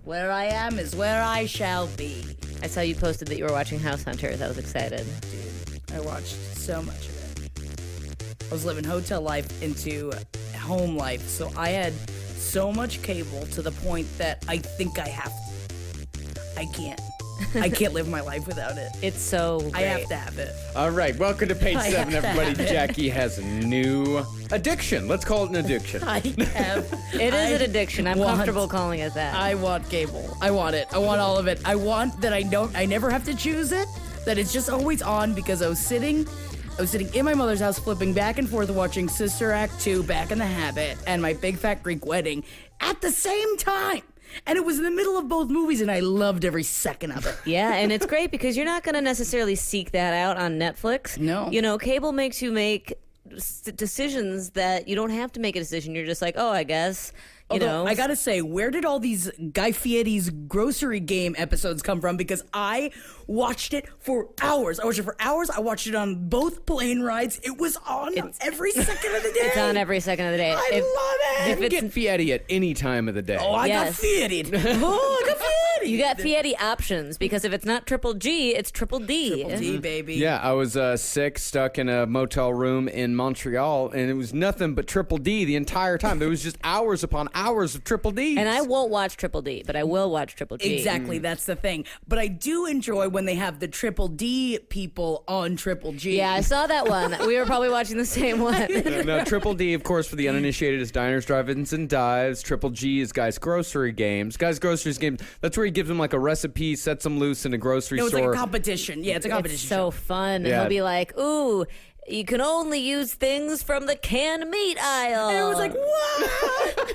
Where I am is where I shall be. I saw you posted that you were watching House Hunters. I was excited. Dude, I watched so much of it. I was living hotel life into home life, so I had so much cable to the point that I think I have to. I can't live my life without it. It's so great. I have to have it. All right, welcome to page I 7, have to everybody. have it. Jackie has a new addiction. Let's call it an addiction. I have. It is an addiction. I'm comfortable calling it that. I want cable. I want it. I want all of it. I want that I never have to choose it, that it's just always on because I was sitting in my mother's house flipping back and forth watching Sister Act 2, Back in the Habit, and My Big Fat Greek Wedding at the same time. And it was in the middle of both movies, and I loved every second of it. Yeah, and it's great because you're not going to necessarily seek that out on Netflix. No. You know, cable makes you make decisions that you don't have to make a decision. You're just like, oh, I guess, you know. I gotta say, where did all these Guy Fieri's grocery game episodes come from? Because I watched it for hours. I watched it on both plane rides. It was on every second of the day. It's on every second of the day. I love it. You can get Fieri at any time of the day. Oh, I got Fieri. Oh, I got Fieri. You got Fieri options because if it's not triple G, it's triple D. Triple D, baby. Yeah, I was sick, stuck in a motel room in Montreal, and it was nothing but triple D the entire time. There was just hours upon hours of triple D. And I won't watch triple D, but I will watch triple G. Exactly, that's the thing. But I do enjoy when they have the triple D people on triple G. Yeah, I saw that one. We were probably watching the same one. No, triple D, of course, for the uninitiated is diners, drive-ins, and dives. Triple G is Guy's Grocery Games. Guy's Groceries Games, that's where he gives them like a recipe, sets them loose in a grocery No, it's store. like a competition. Yeah, it's a competition. It's so fun. And Yeah. he'll be like, ooh, you can only use things from the canned meat aisle. And it was like, what?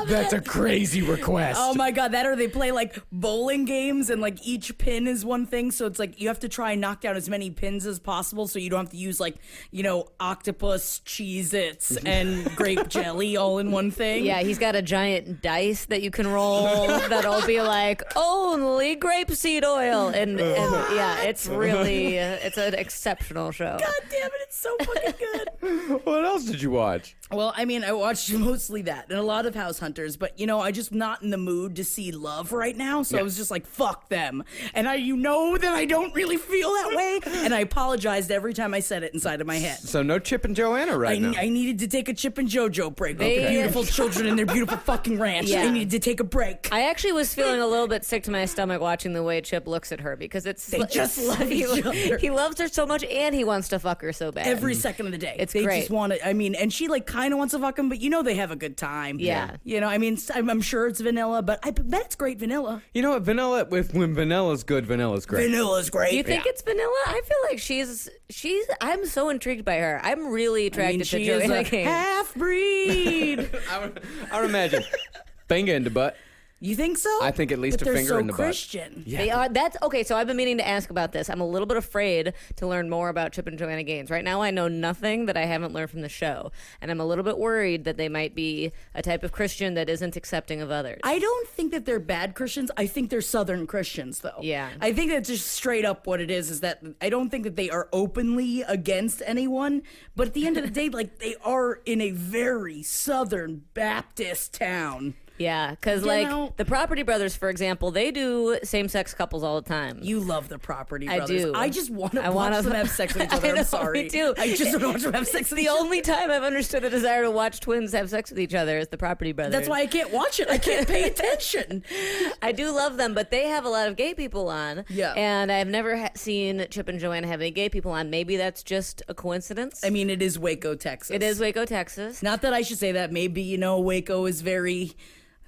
That's a crazy request. Oh my god, that or they play like bowling games and like each pin is one thing, so it's like you have to try and knock down as many pins as possible so you don't have to use like, you know, octopus, Cheez-Its, and grape jelly all in one thing. Yeah, he's got a giant dice that you can roll that'll be like, only grapeseed oil. And yeah, it's really, it's an exceptional show. God damn it, it's so fucking good. What else did you watch? Well, I mean, I watched mostly that and a lot of House Hunters, but, you know, I just not in the mood to see love right now, so I was just like, fuck them. And you know that I don't really feel that way, and I apologized every time I said it inside of my head. So no Chip and Joanna now. I needed to take a Chip and JoJo break. Like the beautiful children in their beautiful fucking ranch. Yeah. I needed to take a break. I actually was feeling a little bit sick to my stomach watching the way Chip looks at her because They just love each other. He loves her so much and he wants to fuck her so bad. Every second of the day. It's they great. just want to, I mean, and she like kind of wants to fuck him, but you know they have a good time. Yeah. You know, I mean, I'm sure it's vanilla, but I bet it's great vanilla. You know what? When vanilla's good, vanilla's great. Vanilla's great. Do you think it's vanilla? I feel like she's I'm so intrigued by her. I'm really attracted to she Joanna is a Gaines. half-breed. I would imagine. Finger in the butt. You think so? I think at least but a they're finger so in the butt. Christian. Yeah. They are. That's okay. So I've been meaning to ask about this. I'm a little bit afraid to learn more about Chip and Joanna Gaines. Right now, I know nothing that I haven't learned from the show, and I'm a little bit worried that they might be a type of Christian that isn't accepting of others. I don't think that they're bad Christians. I think they're Southern Christians, though. Yeah. I think that's just straight up what it is that I don't think that they are openly against anyone, but at the end of the day, like, they are in a very Southern Baptist town. Yeah, because You know- the Property Brothers, for example, they do same-sex couples all the time. You love the Property I Brothers. do. I just want to I watch wanna- them have sex with each other. I know, I'm sorry. me too. I just want to watch them have sex with the each other. only time I've understood the desire to watch twins have sex with each other is the Property Brothers. That's why I can't watch it. I can't pay attention. I do love them, but they have a lot of gay people on. Yeah. And I've never seen Chip and Joanna have any gay people on. Maybe that's just a coincidence. I mean, it is Waco, Texas. It is Waco, Texas. Not that I should say that. Maybe, you know, Waco is very,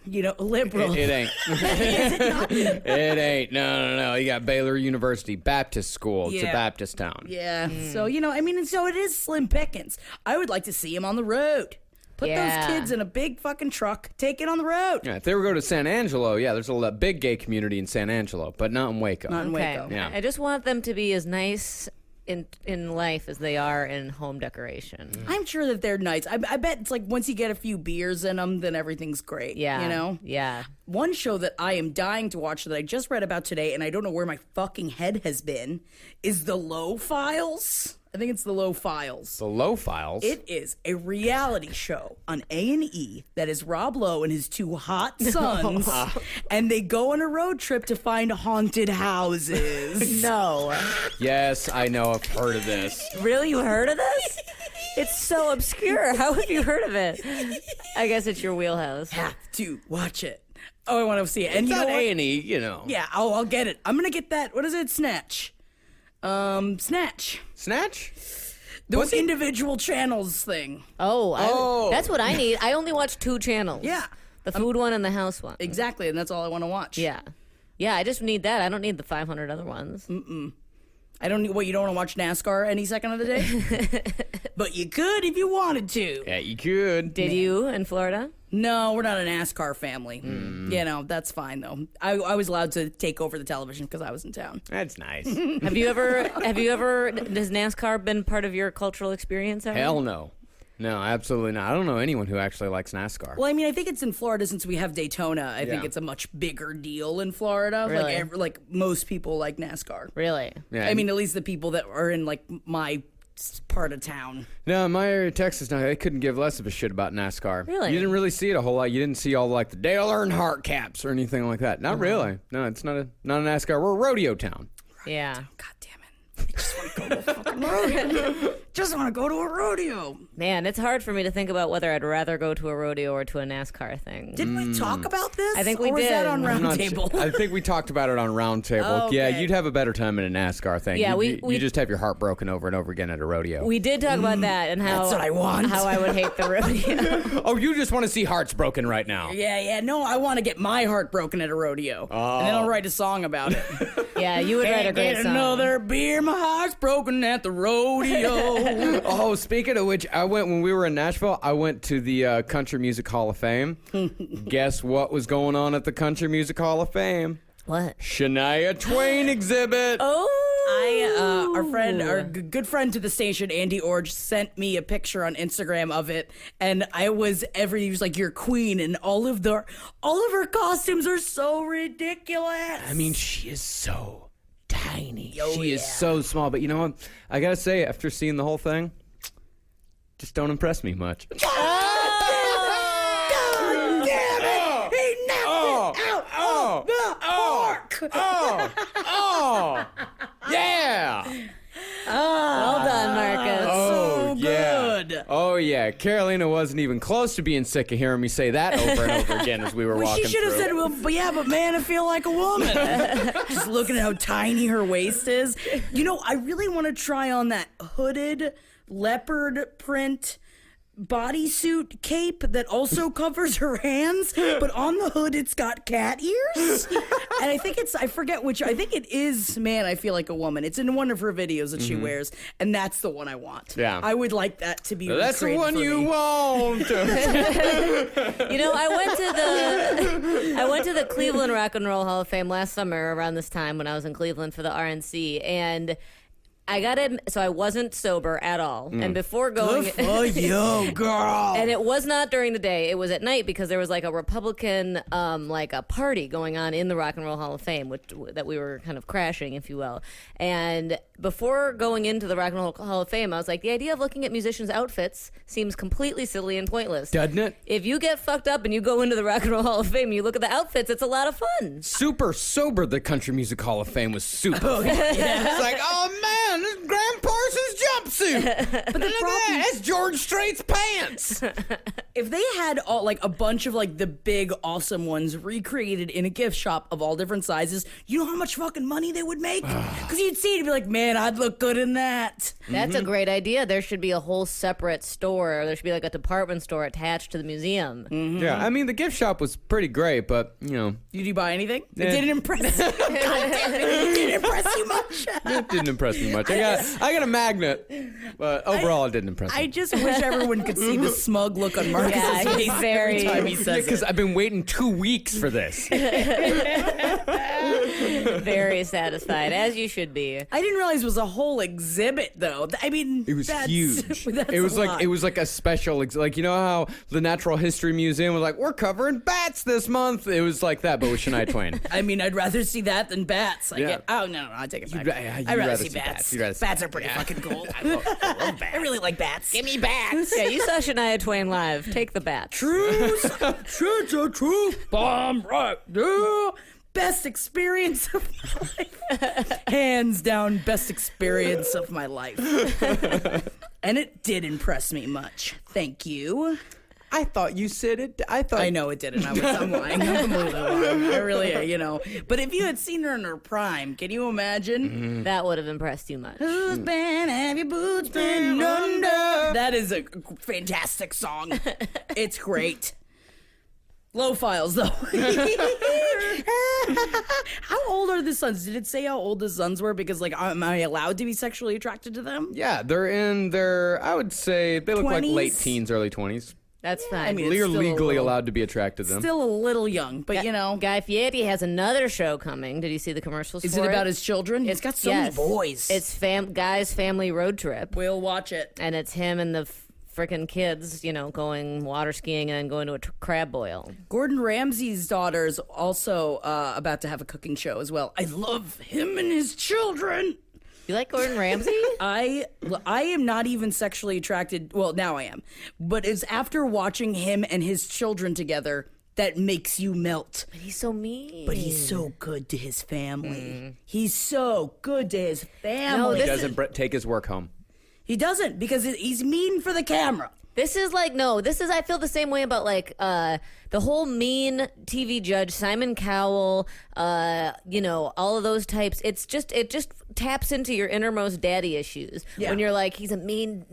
you know, liberal. It ain't. It ain't. No. You got Baylor University, Baptist school. It's a Yeah. Baptist town. Yeah. So, you know, I mean, so it is slim pickings. I would like to see him on the road. Put Yeah. those kids in a big fucking truck, take it on the road. Yeah, if they were to go to San Angelo, yeah, there's a big gay community in San Angelo, but not in Waco. Not in Okay. Waco. Yeah. I just want them to be as nice in life as they are in home decoration. I'm sure that they're nice. I bet it's like once you get a few beers in them, then everything's great. Yeah. You know? Yeah. One show that I am dying to watch that I just read about today, and I don't know where my fucking head has been, is The Low Files. I think it's the Low Files. The Low Files? It is a reality show on A&E that is Rob Lowe and his two hot sons, and they go on a road trip to find haunted houses. No. Yes, I know. I've heard of this. Really? You heard of this? It's so obscure. How have you heard of it? I guess it's your wheelhouse. Have to watch it. Oh, I want to see it. And It's you know on what? A&E, you know. Yeah, I'll get it. I'm gonna get that. What is it? Snatch. Snatch. Snatch? Those individual channels thing. Oh, that's what I need. I only watch 2 channels. Yeah. The food one and the house one. Exactly, and that's all I want to watch. Yeah. Yeah, I just need that. I don't need the 500 other ones. I don't need. What, you don't want to watch NASCAR any second of the day? But you could if you wanted to. Yeah, you could. Did you in Florida? No, we're not a NASCAR family. You know, that's fine though. I was allowed to take over the television because I was in town. That's nice. Have you ever has NASCAR been part of your cultural experience ever? Hell no. No, absolutely not. I don't know anyone who actually likes NASCAR. Well, I mean, I think it's in Florida since we have Daytona. I think Yeah. it's a much bigger deal in Florida. Really? Like most people like NASCAR. Really? Yeah, I mean, at least the people that are in like my part of town. no, in my area of Texas, no, they couldn't give less of a shit about NASCAR. Really? You didn't really see it a whole lot. You didn't see all like the Dale Earnhardt caps or anything like that. Not really. No, it's not a NASCAR. We're a rodeo town. Yeah. God damn it. I just want to go to a fucking rodeo. Just want to go to a rodeo. Man, it's hard for me to think about whether I'd rather go to a rodeo or to a NASCAR thing. Didn't we talk about this? I think we or was did. that on I'm not Roundtable? I think we talked about it on Roundtable. Okay. Yeah, you'd have a better time in a NASCAR thing. Yeah, you we just have your heart broken over and over again at a rodeo. We did talk about that and how That's what I want. How I would hate the rodeo. Oh, you just want to see hearts broken right now. Yeah. No, I want to get my heart broken at a rodeo. And then I'll write a song about it. Yeah, you would write a great Get song. another beer, my heart's broken at the rodeo. Oh, speaking of which, when we were in Nashville, I went to the Country Music Hall of Fame. Guess what was going on at the Country Music Hall of Fame? What? Shania Twain exhibit. Oh, our good friend to the station, Andy Orge, sent me a picture on Instagram of it, and he was like, "You're queen," and all of her costumes are so ridiculous. I mean, she is so tiny. Oh, She is yeah. so small. But you know what? I gotta say, after seeing the whole thing, just don't impress me much. God damn it! He knocked it out of the park. Yeah. well done, Marcus. So good. Oh yeah. Carolina wasn't even close to being sick of hearing me say that over and over again as we were Well, walking she should have through. said, "Well, but yeah, but man, I feel like a woman." Just looking at how tiny her waist is. You know, I really want to try on that hooded leopard print bodysuit cape that also covers her hands, but on the hood it's got cat ears. And I think I forget which, I think it is Man, I Feel Like a Woman. It's in one of her videos that she wears, and that's the one I want. Yeah. I would like that to be That's the recreated one for you me. want. You know, I went to the Cleveland Rock and Roll Hall of Fame last summer around this time when I was in Cleveland for the RNC, and I got it. So I wasn't sober at all, and before going, Good for you, girl. and it was not during the day. It was at night because there was like a Republican, like a party going on in the Rock and Roll Hall of Fame, that we were kind of crashing, if you will. And before going into the Rock and Roll Hall of Fame, I was like, the idea of looking at musicians' outfits seems completely silly and pointless. Doesn't it? If you get fucked up and you go into the Rock and Roll Hall of Fame and you look at the outfits, it's a lot of fun. Super sober, the Country Music Hall of Fame was super fun. It's like, oh man, this is Graham Parsons jumpsuit. But look at that, that's George Strait's pants. If they had a bunch of like the big awesome ones recreated in a gift shop of all different sizes, you know how much fucking money they would make? Because you'd see it and be like, man, I'd look good in that. That's a great idea. There should be a whole separate store. There should be like a department store attached to the museum. Yeah, I mean, the gift shop was pretty great, but, you know. Did you buy anything? Yeah. It didn't impress you. God damn it, it didn't impress you much. It didn't impress me much. I got a magnet, but overall it didn't impress I me. just wish everyone could see the smug look on Marcus's Yeah, face he's every very- time he says Because it. I've been waiting 2 weeks for this. Very satisfied, as you should be. I didn't realize it was a whole exhibit, though. I mean, It was that's, huge. That's It was a like lot. it was like a special, like, you know how the Natural History Museum was like, we're covering bats this month. It was like that, but with Shania Twain. I mean, I'd rather see that than bats. Yeah. I take it back. You'd I'd rather see bats. bats. You'd rather see Bats are pretty fucking cool. I really like bats. Give me bats. Yeah, you saw Shania Twain live. Take the bats. Truth, truth, bomb right there. Best experience of my life. Hands down, best experience of my life. And it did impress me much. Thank you. I thought you said it. I know it didn't. I'm lying. I'm completely lying. I really, But if you had seen her in her prime, can you imagine? That would have impressed you much. Who's been, have your boots been under? That is a fantastic song. It's great. Low files, though. How old are the sons? Did it say how old the sons were? Because, am I allowed to be sexually attracted to them? Yeah, they're in their, I would say, they look like 20s? late teens, early 20s. That's fine. I mean, You're it's still legally a little- allowed to be attracted to them. Still a little young, but Guy Fieri has another show coming. Did you see the commercials Is for it about his children? It's got so many Yes. boys. It's Guy's family road trip. We'll watch it. And it's him and the frickin' kids, going water skiing and going to a crab boil. Gordon Ramsay's daughter's also about to have a cooking show as well. I love him and his children. You like Gordon Ramsay? I am not even sexually attracted. Well, now I am. But it's after watching him and his children together that makes you melt. But he's so mean. But he's so good to his family. He's so good to his family. No, He this doesn't take his work home. He doesn't because he's mean for the camera. This is I feel the same way about the whole mean TV judge, Simon Cowell, all of those types. It just taps into your innermost daddy issues. Yeah. When you're like, he's mean,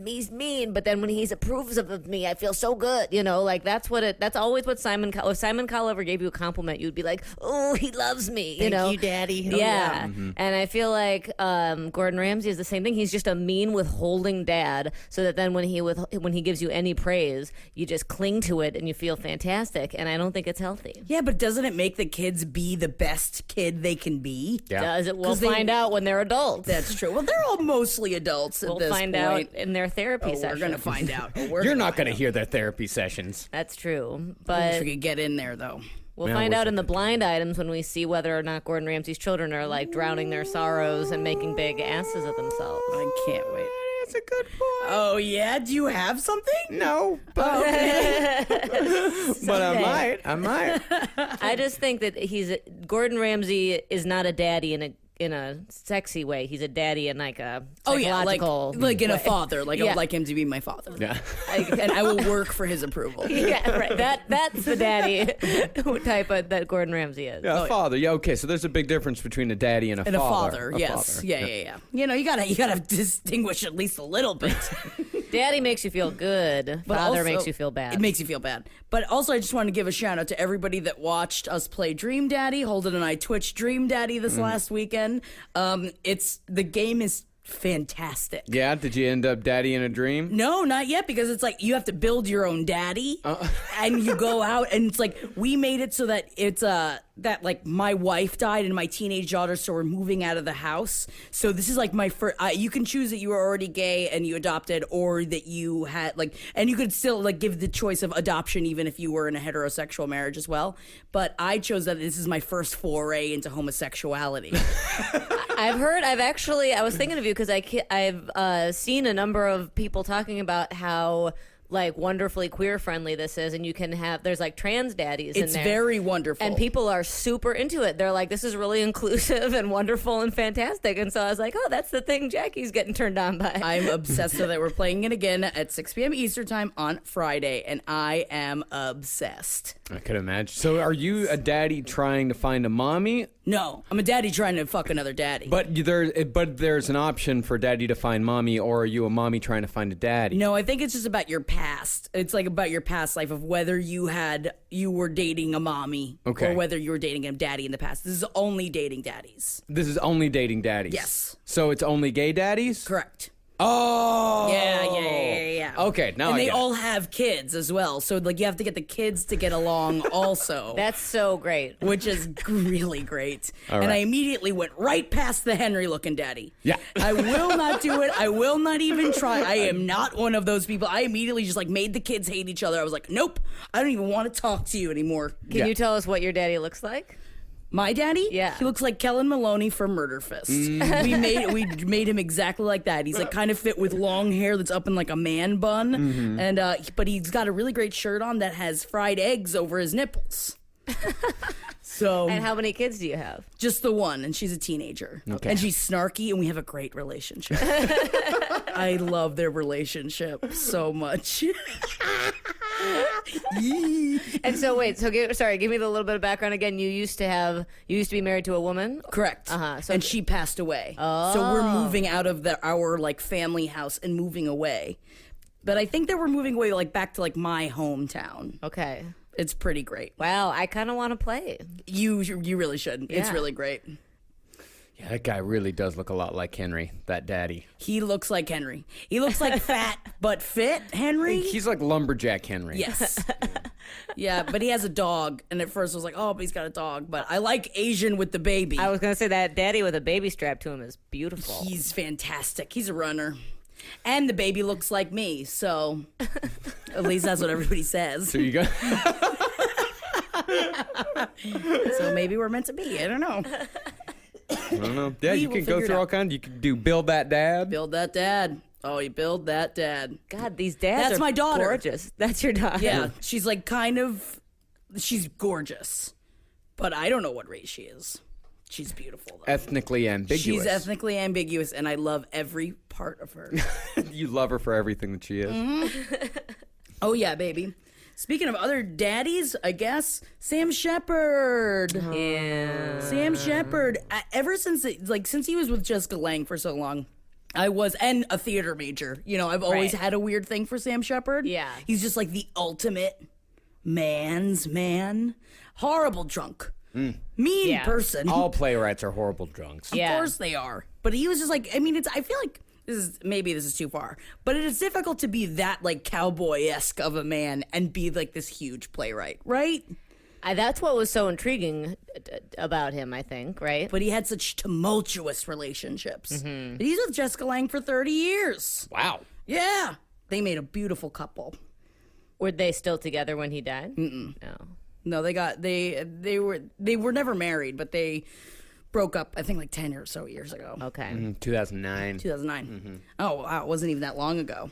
but then when he approves of me, I feel so good. That's always what Simon Cowell, if Simon Cowell ever gave you a compliment, you'd be like, oh, he loves me. Thank you, Daddy. Oh, Yeah. And I feel like Gordon Ramsay is the same thing. He's just a mean withholding dad, so that then when he gives you any praise, you just cling to it and you feel fantastic. And I don't think it's healthy. Yeah, but doesn't it make the kids be the best kid they can be? Yeah. Does it? We'll 'Cause they- find out when they're adults. That's true. Well, they're all mostly adults at We'll this find point. out in their therapy We're session. going to find out. You're not going to hear their therapy sessions. That's true. I wish But we could get in there, though. we'll Yeah, I find wish out I in the blind items when we see whether or not Gordon Ramsay's children are drowning their sorrows and making big asses of themselves. I can't wait. That's a good point. Oh, yeah? Do you have something? No, but but I might. I just think that Gordon Ramsay is not a daddy in a sexy way. He's a daddy in like a psychological like in a way. father. Like I Yeah. would like him to be my father. Yeah. And I will work for his approval. Yeah, right. That's the daddy type that Gordon Ramsay is. Yeah, a father. Yeah, okay. So there's a big difference between a daddy and a And a Oh, father. father, yes. father. Yeah. You gotta distinguish at least a little bit. Daddy makes you feel good. But Father also- makes you feel bad. It makes you feel bad. But also, I just want to give a shout out to everybody that watched us play Dream Daddy. Holden and I Twitch Dream Daddy this last weekend. The game is fantastic. Yeah, did you end up daddy in a dream? No, not yet, because it's like you have to build your own daddy, and you go out, and it's like we made it so that it's that like my wife died and my teenage daughter, so we're moving out of the house. So this is like my first. You can choose that you were already gay and you adopted, or that you had and you could still give the choice of adoption even if you were in a heterosexual marriage as well. But I chose that this is my first foray into homosexuality. I was thinking of you because I've seen a number of people talking about how wonderfully queer friendly this is, and you can there's trans daddies in It's there. very wonderful. And people are super into it. They're like, this is really inclusive and wonderful and fantastic. And so I was like, oh, that's the thing Jackie's getting turned on by. I'm obsessed with it. We're playing it again at 6 p.m. Eastern time on Friday, and I am obsessed. I could imagine. So are you a daddy trying to find a mommy? No, I'm a daddy trying to fuck another daddy. But there's an option for daddy to find mommy, or are you a mommy trying to find a daddy? No, I think it's just about your past. It's about your past life of whether you were dating a mommy, Okay. or whether you were dating a daddy in the past. This is only dating daddies. This is only dating daddies. Yes. So it's only gay daddies? Correct. Oh. Yeah. Okay, now and I they get it. all have kids as well. So you have to get the kids to get along also. That's so great. Which is really great. All And I right. immediately went right past the Henry looking daddy. Yeah. I will not do it. I will not even try. I am not one of those people. I immediately just made the kids hate each other. I was like, nope, I don't even want to talk to you anymore. Can you tell us what your daddy looks like? My daddy? Yeah. He looks like Kellen Maloney from Murder Fist. We made him exactly like that. He's like kind of fit with long hair that's up in like a man bun, and but he's got a really great shirt on that has fried eggs over his nipples. So And how many kids do you have? just the one, and she's a teenager, and she's snarky, and we have a great relationship. I love their relationship so much. And so wait, give me the little bit of background again. You used to be married to a woman? Correct. So and she passed away. So we're moving out of our like family house and moving away. But I think that we're moving away like back to like my hometown. Okay. It's pretty great. Wow, I kind of want to play. You really should. It's Yeah. really great. Yeah, that guy really does look a lot like Henry, that daddy. He looks like Henry. He looks like fat but fit Henry. He's like lumberjack Henry. Yes. Yeah, but he has a dog. And at first I was like, oh, but he's got a dog. But I like Asian with the baby. I was going to say that daddy with a baby strapped to him is beautiful. He's fantastic. He's a runner. And the baby looks like me. So at least that's what everybody says. There you go. So maybe we're meant to be. I don't know. I don't know. Yeah, We you will can go figure it through all out. kinds. You can do Build That Dad. Build that dad. Oh, you build that dad. God, these dads That's are my daughter. gorgeous. That's your daughter. Yeah, she's like she's gorgeous. But I don't know what race she is. She's beautiful, though. Ethnically ambiguous. She's ethnically ambiguous, and I love every part of her. You love her for everything that she is. Mm-hmm. Oh, yeah, baby. Speaking of other daddies, I guess, Sam Shepard. Yeah. Sam Shepard. Ever since he was with Jessica Lange for so long, and a theater major. You know, I've always Right. had a weird thing for Sam Shepard. Yeah. He's just like the ultimate man's man. Horrible drunk. Mean Yeah. person. All playwrights are horrible drunks. Yeah. Of course they are. But he was just like, I mean, I feel like this is too far, but it is difficult to be that like cowboy-esque of a man and be like this huge playwright, right? That's what was so intriguing about him, I think, right? But he had such tumultuous relationships. But he's with Jessica Lange for 30 years. Wow. Yeah. They made a beautiful couple. Were they still together when he died? No. No, they were never married, but they broke up, I think, like 10 or so years ago. Okay. 2009. 2009. Oh, wow. It wasn't even that long ago.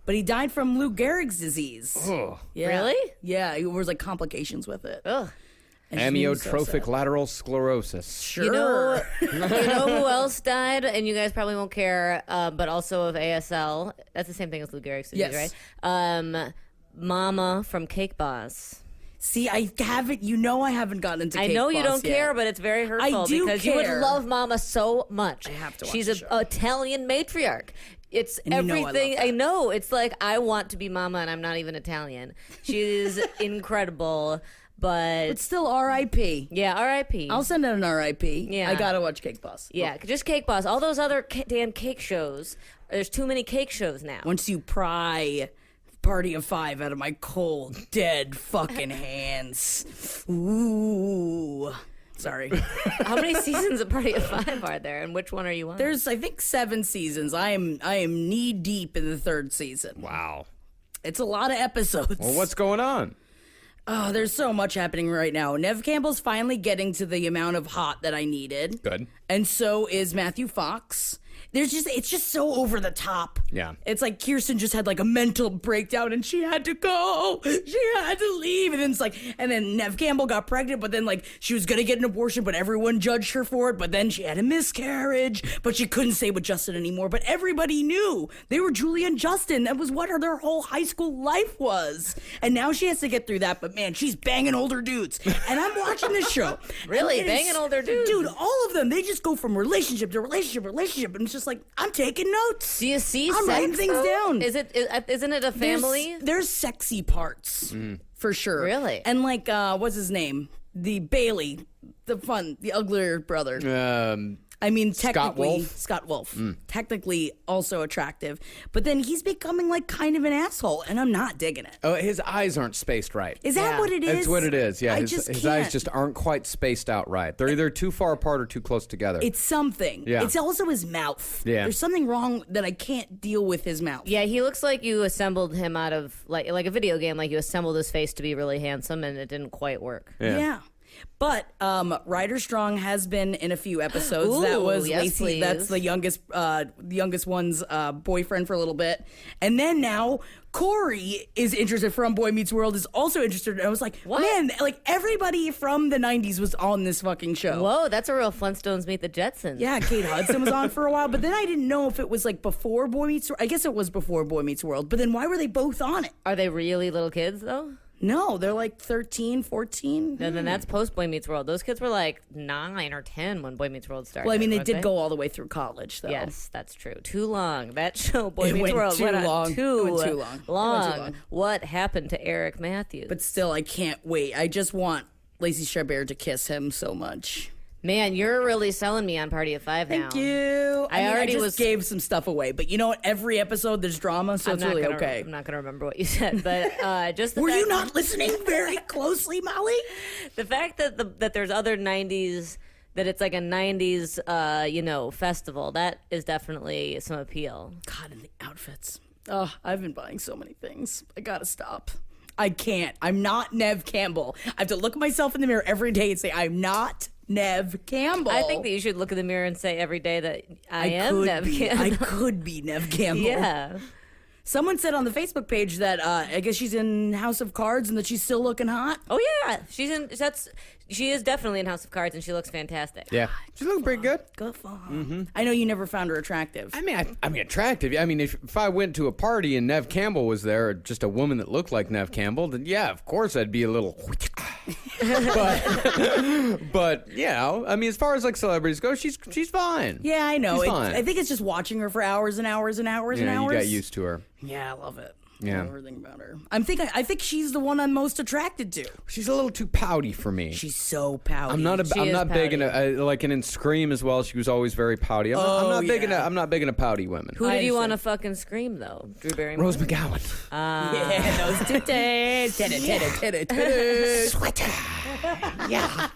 But he died from Lou Gehrig's disease. Oh. Yeah. Really? Yeah, there was like complications with it. Ugh. And she made me so Amyotrophic sad. lateral sclerosis. Sure. You know who else died? And you guys probably won't care, but also of ASL. That's the same thing as Lou Gehrig's disease, Yes. right? Mama from Cake Boss. See, I haven't gotten into I Cake know you Boss don't yet. care, but it's very hurtful I do because you care. would love Mama so much. I have to watch She's the an show. Italian matriarch. It's And you know I love everything. that. I know. It's like I want to be Mama, and I'm not even Italian. She's incredible, but It's still R.I.P. yeah, R.I.P. I'll send out an R.I.P. Yeah. I gotta watch Cake Boss. Yeah, just Cake Boss. All those other damn cake shows. There's too many cake shows now. Once you pry Party of Five out of my cold, dead fucking hands. Ooh. Sorry. How many seasons of Party of Five are there, and which one are you on? There's, I think, 7 seasons. I am knee deep in the 3rd season. Wow. It's a lot of episodes. Well, what's going on? Oh, there's so much happening right now. Nev Campbell's finally getting to the amount of hot that I needed. Good. And so is Matthew Fox. It's just so over the top. Yeah. It's like Kirsten just had like a mental breakdown and she had to go. She had to leave. And then Nev Campbell got pregnant, but then like she was going to get an abortion, but everyone judged her for it. But then she had a miscarriage, but she couldn't stay with Justin anymore. But everybody knew they were Julie and Justin. That was what their whole high school life was. And now she has to get through that. But man, she's banging older dudes. And I'm watching this show. Really? And it's- Banging older dudes? Dude, all of them, they just go from relationship to relationship. And it's just like, I'm taking notes. Do you see I'm sex, writing things though? down. Isn't it a family? There's sexy parts, for sure. Really? And like, what's his name? The Bailey, the uglier brother. I mean, technically, Scott Wolf. Technically also attractive. But then he's becoming like kind of an asshole, and I'm not digging it. Oh, his eyes aren't spaced right. Is that Yeah. what it is? That's what it is. Yeah, I his just eyes can't. just aren't quite spaced out right. They're either too far apart or too close together. It's something. Yeah. It's also his mouth. Yeah. There's something wrong that I can't deal with his mouth. Yeah, he looks like you assembled him out of like a video game. Like you assembled his face to be really handsome, and it didn't quite work. Yeah. But Ryder Strong has been in a few episodes. Ooh, that was yes, Lacey. please. That's the youngest one's boyfriend for a little bit. And then now Corey is interested from Boy Meets World, is also interested. And I was like, What? man, like everybody from the 90s was on this fucking show. Whoa, that's a real Flintstones meet the Jetsons. Yeah, Kate Hudson was on for a while, but then I didn't know if it was like before Boy Meets World. I guess it was before Boy Meets World, but then why were they both on it? Are they really little kids though? No, they're like 13, 14. And then that's post Boy Meets World. Those kids were like 9 or 10 when Boy Meets World started. Well, I mean, they weren't did go all the way through college, though. Yes, that's true. Too long. That show, Boy It Meets went World, too went on long. too It went too long. It went too long. What happened to Eric Matthews? But still, I can't wait. I just want Lacey Chabert to kiss him so much. Man, you're really selling me on Party of Five now. Thank you. I already just gave some stuff away, but you know what? Every episode there's drama, so it's really okay. I'm not gonna remember what you said, but just the Were fact, you not listening very closely, Molly? the fact that that there's other '90s, that it's like a '90s festival, that is definitely some appeal. God, and the outfits. Oh, I've been buying so many things. I gotta stop. I can't. I'm not Nev Campbell. I have to look at myself in the mirror every day and say, I'm not Nev Campbell. I think that you should look in the mirror and say every day that I am could Nev be. Campbell. I could be Nev Campbell. Yeah. Someone said on the Facebook page that I guess she's in House of Cards and that she's still looking hot. Oh yeah, she is definitely in House of Cards and she looks fantastic. Yeah, she's looking pretty good. Good for her. I know you never found her attractive. I mean, attractive. I mean, if I went to a party and Nev Campbell was there, or just a woman that looked like Nev Campbell, then yeah, of course I'd be a little. but yeah, I mean, as far as like celebrities go, she's fine. Yeah, I know. She's fine. I think it's just watching her for hours and hours and hours and Yeah, hours. you got used to her. Yeah, I love it. Yeah. I love everything about her. I think she's the one I'm most attracted to. She's a little too pouty for me. She's so pouty. I'm not She is big pouty. into like in Scream as well. She was always very pouty. I'm not big into pouty women. Who did you understand. want to fucking scream though? Drew Barrymore. Rose McGowan. Yeah, those titties. Titties. Sweater. Yeah.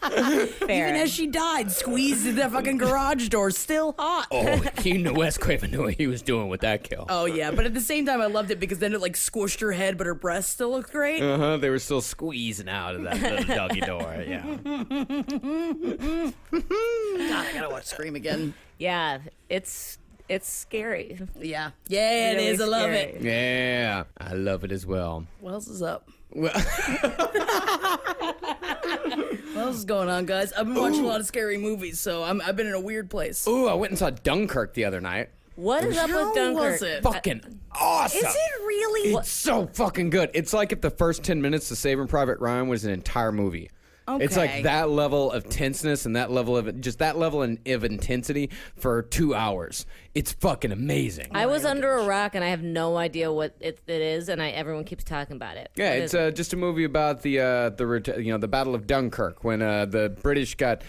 Fair. Even as she died, squeezed in that fucking garage door, still hot. Oh, Wes Craven knew what he was doing with that kill. Oh yeah, but at the same time, I loved it because then it like squished her head, but her breast still looked great. They were still squeezing out of that little doggy door. Yeah. God, I gotta watch Scream again. Yeah, it's scary. Yeah, yeah, it Really is. I love scary. it. Yeah. I love it as well. What else is up? Well, What else is going on, guys? I've been watching a lot of scary movies, so I've been in a weird place. ooh, I went and saw Dunkirk the other night. What is up How with Dunkirk? was it? Fucking awesome. Is it really? It's so fucking good. It's like if the first 10 minutes to Saving Private Ryan was an entire movie. It's Okay. like that level of tenseness and that level of intensity for 2 hours. It's fucking amazing. I was under a rock and I have no idea what it is, and everyone keeps talking about it. Yeah, What it's is it? just a movie about the Battle of Dunkirk when the British got.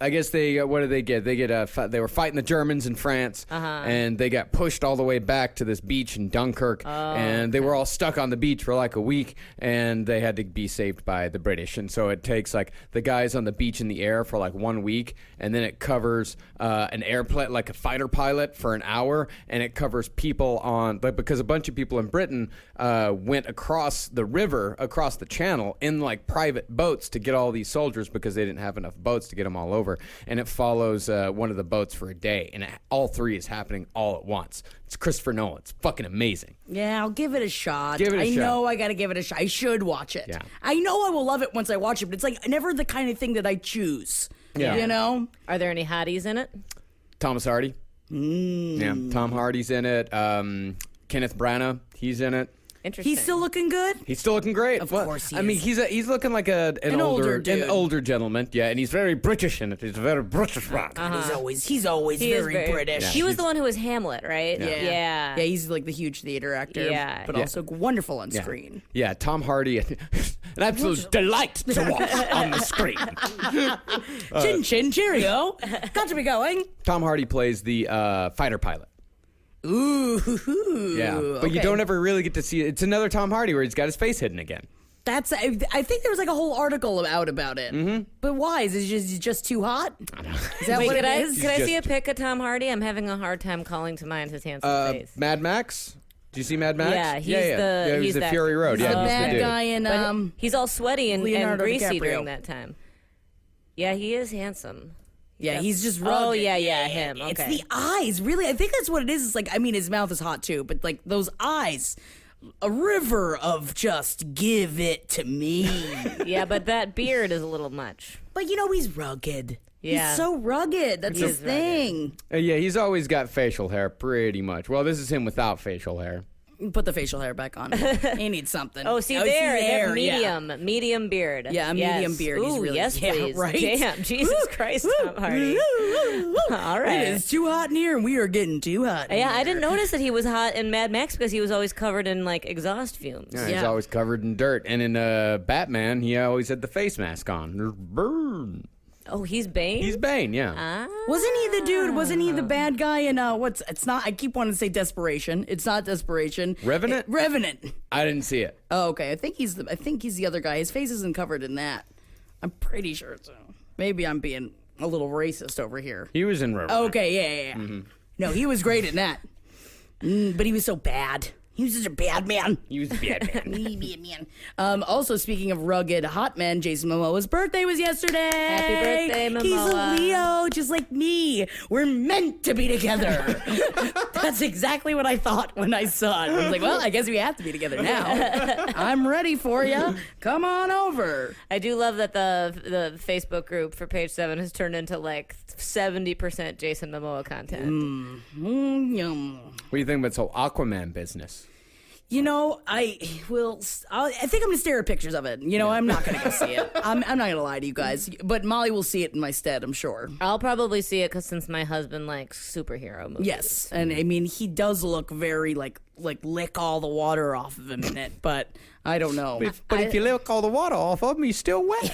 I guess what did they get? They were fighting the Germans in France, and they got pushed all the way back to this beach in Dunkirk, and they were all stuck on the beach for like a week, and they had to be saved by the British. And so it takes like the guys on the beach in the air for like 1 week, and then it covers an airplane, like a fighter pilot, for an hour, and it covers people on because a bunch of people in Britain went across the river, across the channel in like private boats to get all these soldiers because they didn't have enough boats to get them all over. And it follows one of the boats for a day, and all three is happening all at once. It's Christopher Nolan. It's fucking amazing. Yeah, I'll give it a shot. Give it a I shot. know I gotta give it a shot. I should watch it. Yeah. I know I will love it once I watch it, but it's like never the kind of thing that I choose. Yeah. You know? Are there any hotties in it? Thomas Hardy. Yeah, Tom Hardy's in it. Kenneth Branagh, he's in it. Interesting. He's still looking good? He's still looking great. Of course he I mean, is. he's looking like an older dude. an older gentleman. Yeah, and he's very British in it. He's a very British man. He's always He is very British. Yeah. He was the one who was Hamlet, right? Yeah. Yeah, he's like the huge theater actor. Yeah. But Yeah. also wonderful on screen. Yeah, Tom Hardy, an absolute delight to watch on the screen. Chin chin, cheerio. Got to be going. Tom Hardy plays the fighter pilot. Ooh. Yeah, but you okay. don't ever really get to see it. It's another Tom Hardy where he's got his face hidden again. I think there was like a whole article about it. Mm-hmm. But why? Is it just too hot? Is that Wait, what could it I is? see a pic of Tom Hardy? I'm having a hard time calling to mind his handsome face. Mad Max. Do you see Mad Max? Yeah, He was the Fury Road. He's Yeah, the he was bad dude. guy in But he's all sweaty and Leonardo greasy DiCaprio. during that time. Yeah, he is handsome. Yeah, he's just rugged. Oh, yeah, him. Okay. It's the eyes, really. I think that's what it is. It's like, I mean, his mouth is hot too, but like those eyes, a river of just give it to me. Yeah, but that beard is a little much. But he's rugged. Yeah. He's so rugged. That's his thing. Yeah, he's always got facial hair, pretty much. Well, this is him without facial hair. Put the facial hair back on. He needs something. Oh, there, yeah. medium beard. Yeah, a medium beard. He's Ooh, really, yes, please. right? Damn, Jesus Christ, Tom Hardy. All right. It is too hot in here, and we are getting too hot. Yeah, I didn't notice that he was hot in Mad Max because he was always covered in like exhaust fumes. Yeah, he's Yeah. always covered in dirt. And in Batman, he always had the face mask on. Burn. Oh, he's Bane? He's Bane, yeah. Wasn't he the dude? Wasn't he the bad guy in it's not, I keep wanting to say Desperation. It's not Desperation. Revenant? Revenant. I didn't see it. Oh, okay. I think he's the other guy. His face isn't covered in that. I'm pretty sure so. Maybe I'm being a little racist over here. He was in Revenant. Okay, yeah. Mm-hmm. No, he was great in that. But he was so bad. He was such a bad man. He was Batman. Bad man. Also, speaking of rugged hot men, Jason Momoa's birthday was yesterday. Happy birthday, Momoa. He's a Leo, just like me. We're meant to be together. That's exactly what I thought when I saw it. I was like, well, I guess we have to be together now. I'm ready for you. Come on over. I do love that the Facebook group for Page 7 has turned into like 70% Jason Momoa content. Yum. What do you think about this whole Aquaman business? I think I'm gonna stare at pictures of it. I'm not gonna go see it. I'm not gonna lie to you guys, but Molly will see it in my stead, I'm sure. I'll probably see it since my husband likes superhero movies. Yes, and I mean he does look very like lick all the water off of him in it, but I don't know. But if you lick all the water off of him, he's still wet.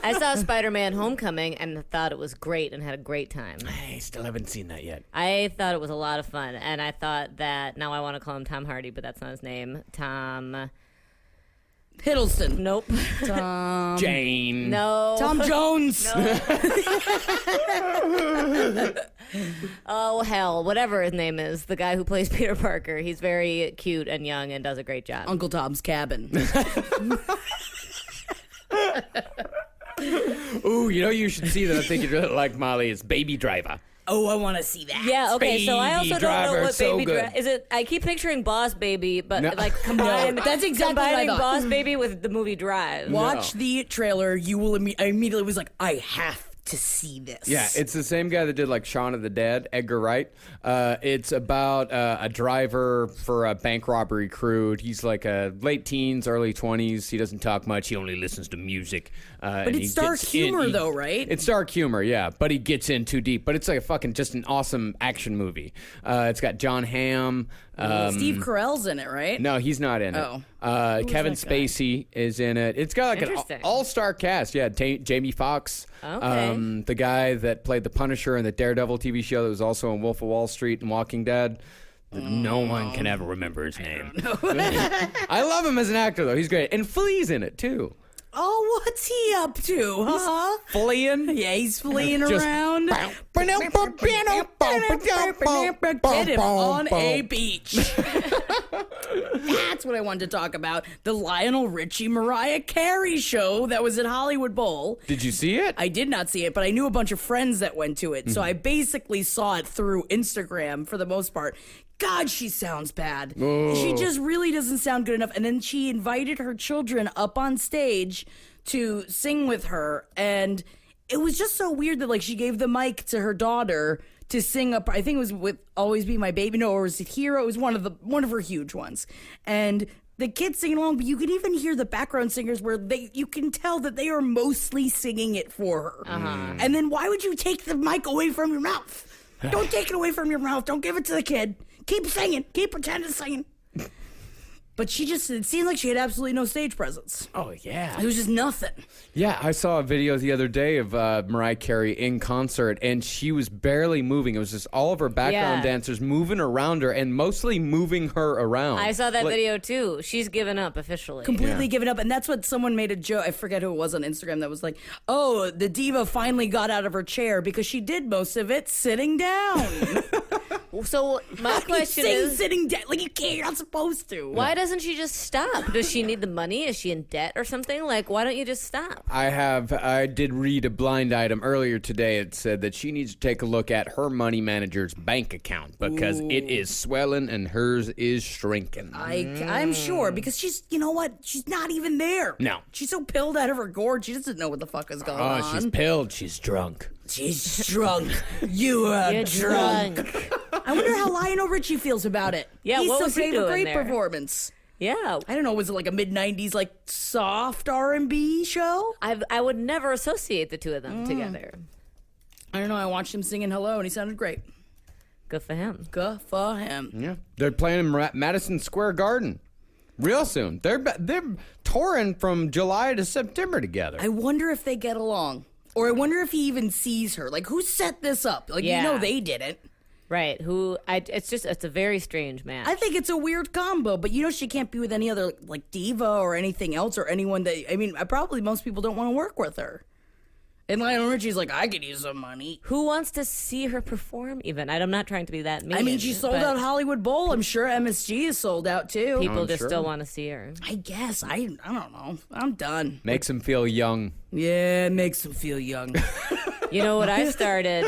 I saw Spider-Man Homecoming and thought it was great and had a great time. I still haven't seen that yet. I thought it was a lot of fun, and I thought that, now I want to call him Tom Hardy, but that's not his name. Tom... Hiddleston. Nope. Jane. No. Tom Jones. Oh, hell. Whatever his name is. The guy who plays Peter Parker. He's very cute and young and does a great job. Uncle Tom's Cabin. Ooh, you should see that. I think you'd really like Molly. It's Baby Driver. Oh, I want to see that. Yeah, okay, so I also Baby don't know Driver, what so Baby good. Driver is. It? I keep picturing Boss Baby, but No. like combined. No, that's exactly what I combining thought. Boss Baby with the movie Drive. Watch the trailer. You will I immediately was like, I have to see this. Yeah, it's the same guy that did like Shaun of the Dead, Edgar Wright. It's about a driver for a bank robbery crew. He's like late teens, early 20s. He doesn't talk much. He only listens to music. But it's dark humor, though, right? It's dark humor, yeah. But he gets in too deep. But it's like a fucking just an awesome action movie. It's got John Hamm. Steve Carell's in it, right? No, he's not in Oh. it. Kevin that guy? Spacey is in it. It's got like an Interesting. all-star cast. Yeah, Jamie Foxx. Okay. The guy that played the Punisher in the Daredevil TV show that was also in Wolf of Wall Street and Walking Dead. No one can ever remember his name. I love him as an actor, though. He's great. And Flea's in it, too. Oh, what's he up to, huh? Fleeing? Yeah, he's fleeing Just- around. Get him on a beach. That's what I wanted to talk about. The Lionel Richie Mariah Carey show that was at Hollywood Bowl. Did you see it? I did not see it, but I knew a bunch of friends that went to it. So I basically saw it through Instagram for the most part. God, she sounds bad. She just really doesn't sound good enough. And then she invited her children up on stage to sing with her. And it was just so weird that like she gave the mic to her daughter to sing up. I think it was with Always Be My Baby. No, or was it Hero? It was one of her huge ones. And the kids singing along, but you can even hear the background singers where you can tell that they are mostly singing it for her. And then why would you take the mic away from your mouth? Don't take it away from your mouth. Don't give it to the kid. Keep singing. Keep pretending singing. But it seemed like she had absolutely no stage presence. Oh, yeah. It was just nothing. Yeah, I saw a video the other day of Mariah Carey in concert, and she was barely moving. It was just all of her background dancers moving around her and mostly moving her around. I saw that video too. She's given up officially. Completely given up. And that's what someone made a joke. I forget who it was on Instagram that was like, oh, the diva finally got out of her chair because she did most of it sitting down. So my question is, sitting down like you can't. You're not supposed to. why doesn't she just stop? Does she need the money? Is she in debt or something? Like, why don't you just stop? I did read a blind item earlier today. It said that she needs to take a look at her money manager's bank account because it is swelling and hers is shrinking. I'm sure because she's, you know what? She's not even there. No. She's so pilled out of her gourd. She doesn't know what the fuck is going on. Oh, she's pilled. She's drunk. She's drunk. You're drunk. I wonder how Lionel Richie feels about it. Yeah, He's what so was he great, doing great there? performance. Yeah. I don't know. Was it like a mid-90s like soft R&B show? I would never associate the two of them together. I don't know. I watched him singing Hello and he sounded great. Good for him. Good for him. Yeah, they're playing in Madison Square Garden real soon. They're touring from July to September together. I wonder if they get along. Or I wonder if he even sees her. Like, who set this up? Like, Yeah. you know they didn't. Right. It's a very strange match. I think it's a weird combo, but you know she can't be with any other, like, diva or anything else or anyone that, I mean, probably most people don't want to work with her. And Lionel Richie's like, I could use some money. Who wants to see her perform even? I'm not trying to be that mean. I mean, she sold but out Hollywood Bowl. I'm sure MSG is sold out, too. People just sure. still want to see her. I guess. I don't know. I'm done. Makes them feel young. Yeah, it makes them feel young. You know what I started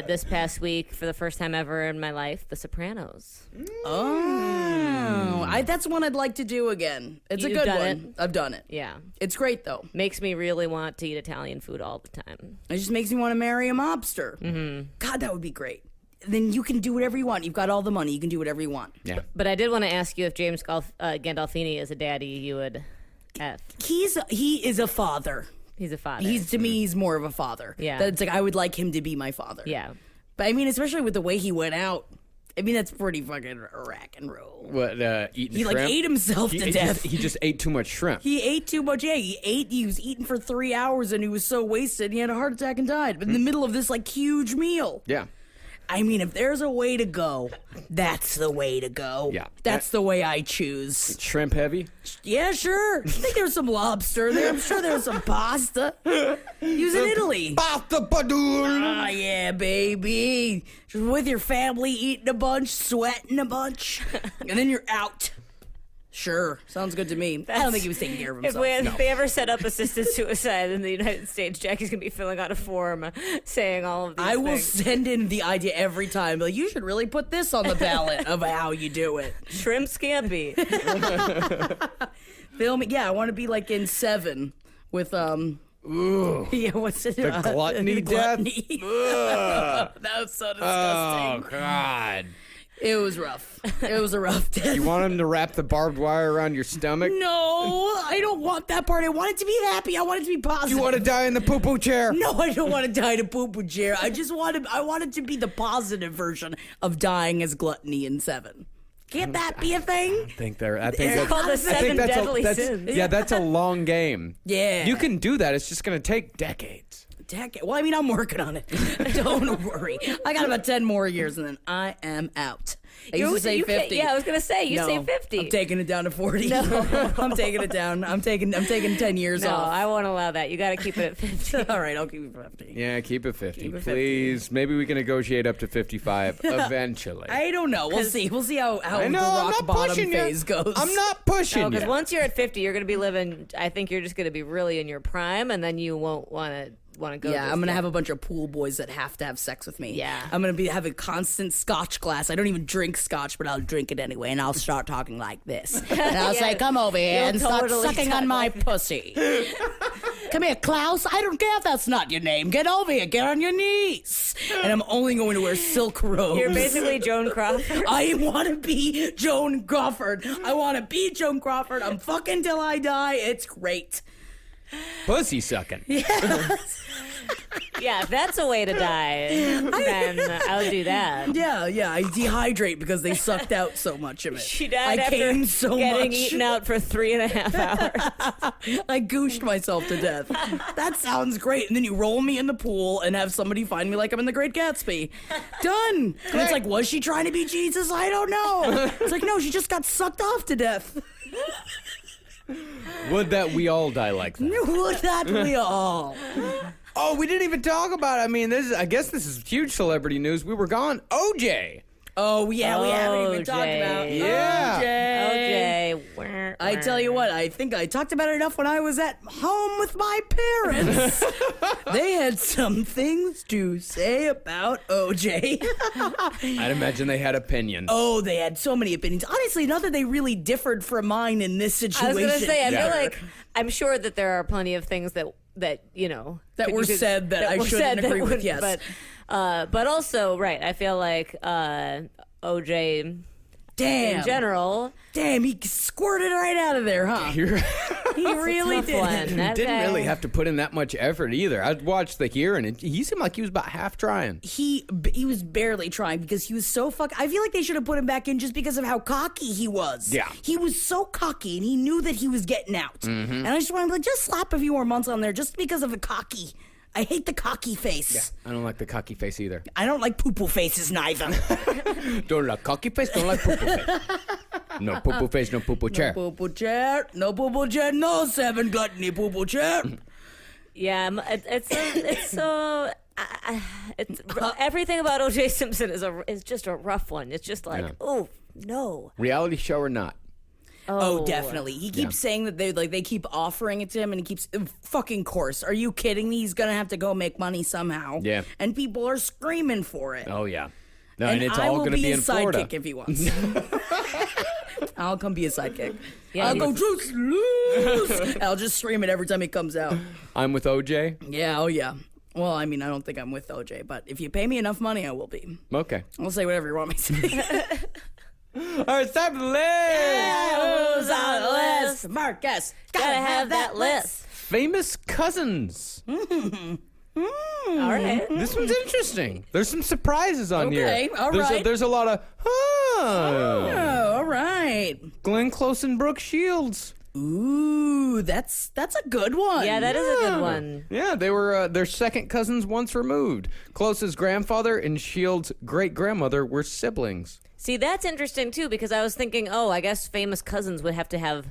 this past week for the first time ever in my life? The Sopranos. Oh, that's one I'd like to do again. It's a You've good done one. it? I've done it. Yeah. It's great, though. Makes me really want to eat Italian food all the time. It just makes me want to marry a mobster. Mm-hmm. God, that would be great. Then you can do whatever you want. You've got all the money. You can do whatever you want. Yeah. But I did want to ask you if James Gandolfini is a daddy you would F. He is a father. He's a father. To me, he's more of a father. Yeah. That's like I would like him to be my father. Yeah. But I mean, especially with the way he went out. I mean, that's pretty fucking rack and roll. What, eating He shrimp? like ate himself to death. He just ate too much shrimp. He ate too much. Yeah, he was eating for 3 hours and he was so wasted he had a heart attack and died. But in the middle of this like huge meal. Yeah. I mean, if there's a way to go, that's the way to go. Yeah. That's the way I choose. Shrimp heavy? Yeah, sure. I think there's some lobster there. I'm sure there's some pasta. He was in Italy. Pasta padul! Ah, yeah, baby. Just with your family, eating a bunch, sweating a bunch, and then you're out. Sure, sounds good to me. I don't think he was taking care of himself. If they ever set up assisted suicide in the United States, Jackie's going to be filling out a form saying all of these I will things. send in the idea every time. Like, you should really put this on the ballot of how you do it. Shrimp scampi. Film it. Yeah, I want to be like in 7 with Ooh. Yeah, what's it? The gluttony death? That was so disgusting. Oh, God. It was rough. It was a rough death. You want him to wrap the barbed wire around your stomach? No, I don't want that part. I want it to be happy. I want it to be positive. You want to die in the poo-poo chair? No, I don't want to die in a poo-poo chair. I want it to be the positive version of dying as gluttony in 7. Can't that be a thing? I think that's called the Seven Deadly Sins. Yeah, that's a long game. Yeah. You can do that. It's just going to take decades. Well, I mean, I'm working on it. Don't worry. I got about 10 more years, and then I am out. I used to say 50. Yeah, I was going to say, you say 50. I'm taking it down to 40. No. I'm taking it down. I'm taking 10 years No, off. I won't allow that. You got to keep it at 50. All right, I'll keep it 50. Yeah, keep it 50. Keep it 50. Please. Maybe we can negotiate up to 55 eventually. I don't know. We'll see. We'll see how I the know, I'm rock not bottom pushing phase you. goes. I'm not pushing Because you. once you're at 50, you're going to be living, I think you're just going to be really in your prime, and then you won't want to go. Yeah, just I'm gonna yet. have a bunch of pool boys that have to have sex with me. Yeah. I'm gonna have a constant scotch glass. I don't even drink scotch, but I'll drink it anyway, and I'll start talking like this. And I'll say, "Come over here You'll and start totally sucking start on my like pussy." Come here, Klaus. I don't care if that's not your name. Get over here. Get on your knees. And I'm only going to wear silk robes. You're basically Joan Crawford. I want to be Joan Crawford. I want to be Joan Crawford. I'm fucking till I die. It's great. Pussy sucking. Yeah, if that's a way to die, then I'll do that. Yeah. I dehydrate because they sucked out so much of it. She died I after came so getting much. eaten out for 3.5 hours. I gooshed myself to death. That sounds great. And then you roll me in the pool and have somebody find me like I'm in The Great Gatsby. Done. And it's like, was she trying to be Jesus? I don't know. It's like, no, she just got sucked off to death. Would that we all die like that? Would that we all? Oh, we didn't even talk about it. I mean, I guess this is huge celebrity news. We were gone. OJ Oh, yeah, we haven't even talked about Yeah. OJ. I tell you what, I think I talked about it enough when I was at home with my parents. They had some things to say about OJ. I'd imagine they had opinions. Oh, they had so many opinions. Honestly, not that they really differed from mine in this situation. I was going to say, I Yeah. feel like I'm sure that there are plenty of things that you know That were said that I were shouldn't said that agree with, would- yes. but also right. I feel like OJ Damn. in general. Damn, he squirted right out of there, huh? He really tough did. one. That Didn't guy- really have to put in that much effort either. I watched the here, and he seemed like he was about half trying. He was barely trying because he was so I feel like they should have put him back in just because of how cocky he was. Yeah. He was so cocky and he knew that he was getting out. Mm-hmm. And I just wanted to like, just slap a few more months on there just because of the cocky. I hate the cocky face. I don't like the cocky face either. I don't like poo-poo faces neither. Don't like cocky face, don't like poo-poo face. No poo-poo face, no poo-poo chair. Poo-poo chair, no poo-poo chair, no seven gluttony poo-poo chair. Yeah, it's everything about OJ Simpson is just a rough one. It's just like, Yeah. oh no. Reality show or not? Oh, definitely. He keeps saying that they keep offering it to him, and he keeps fucking course. Are you kidding me? He's gonna have to go make money somehow. Yeah. And people are screaming for it. Oh, yeah. No, and it's I all will going to be in his Florida. sidekick if he wants. I'll come be a sidekick. Yeah, I'll he's- go juice loose. I'll just scream it every time he comes out. I'm with OJ. Yeah. Oh yeah. Well, I mean, I don't think I'm with OJ, but if you pay me enough money, I will be. Okay. I'll say whatever you want me to say. All right, it's time for the list. Who's on the list? Marcus. Gotta have that list. Famous cousins. All right. This one's interesting. There's some surprises on here. Okay, all there's right. There's a lot of, Oh, all right. Glenn Close and Brooke Shields. Ooh, that's a good one. Yeah, that is a good one. Yeah, they were their second cousins once removed. Close's grandfather and Shields' great-grandmother were siblings. See, that's interesting too because I was thinking, oh, I guess famous cousins would have to have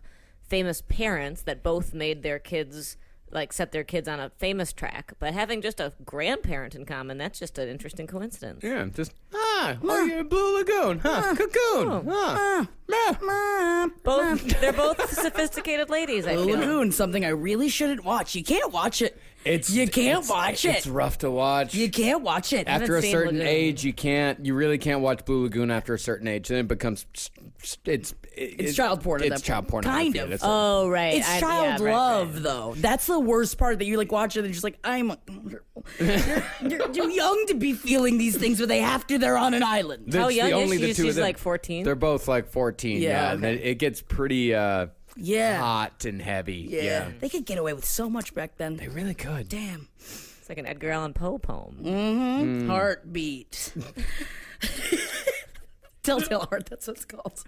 famous parents that both made their kids like set their kids on a famous track, but having just a grandparent in common, that's just an interesting coincidence. Yeah, just, you're Blue Lagoon, Cocoon, They're both sophisticated ladies, I Blue feel. Lagoon, something I really shouldn't watch. You can't watch it. You can't watch it. It's rough to watch. You can't watch it. After a seen certain Lagoon. age, you really can't watch Blue Lagoon after a certain age. Then it becomes, it's child porn at It's that child point. pornography. Kind of. That's Oh, right. It's child love, though. That's the worst part that you like watch it and you're just like, you're too young to be feeling these things, but they have to. They're on an island. How That's young the is only she? the two She's of them. like 14? They're both like 14. Yeah, Yeah, okay. and it gets pretty Yeah. hot and heavy. Yeah. They could get away with so much back then. They really could. Damn. It's like an Edgar Allan Poe poem. Heartbeat. Telltale Heart, that's what it's called.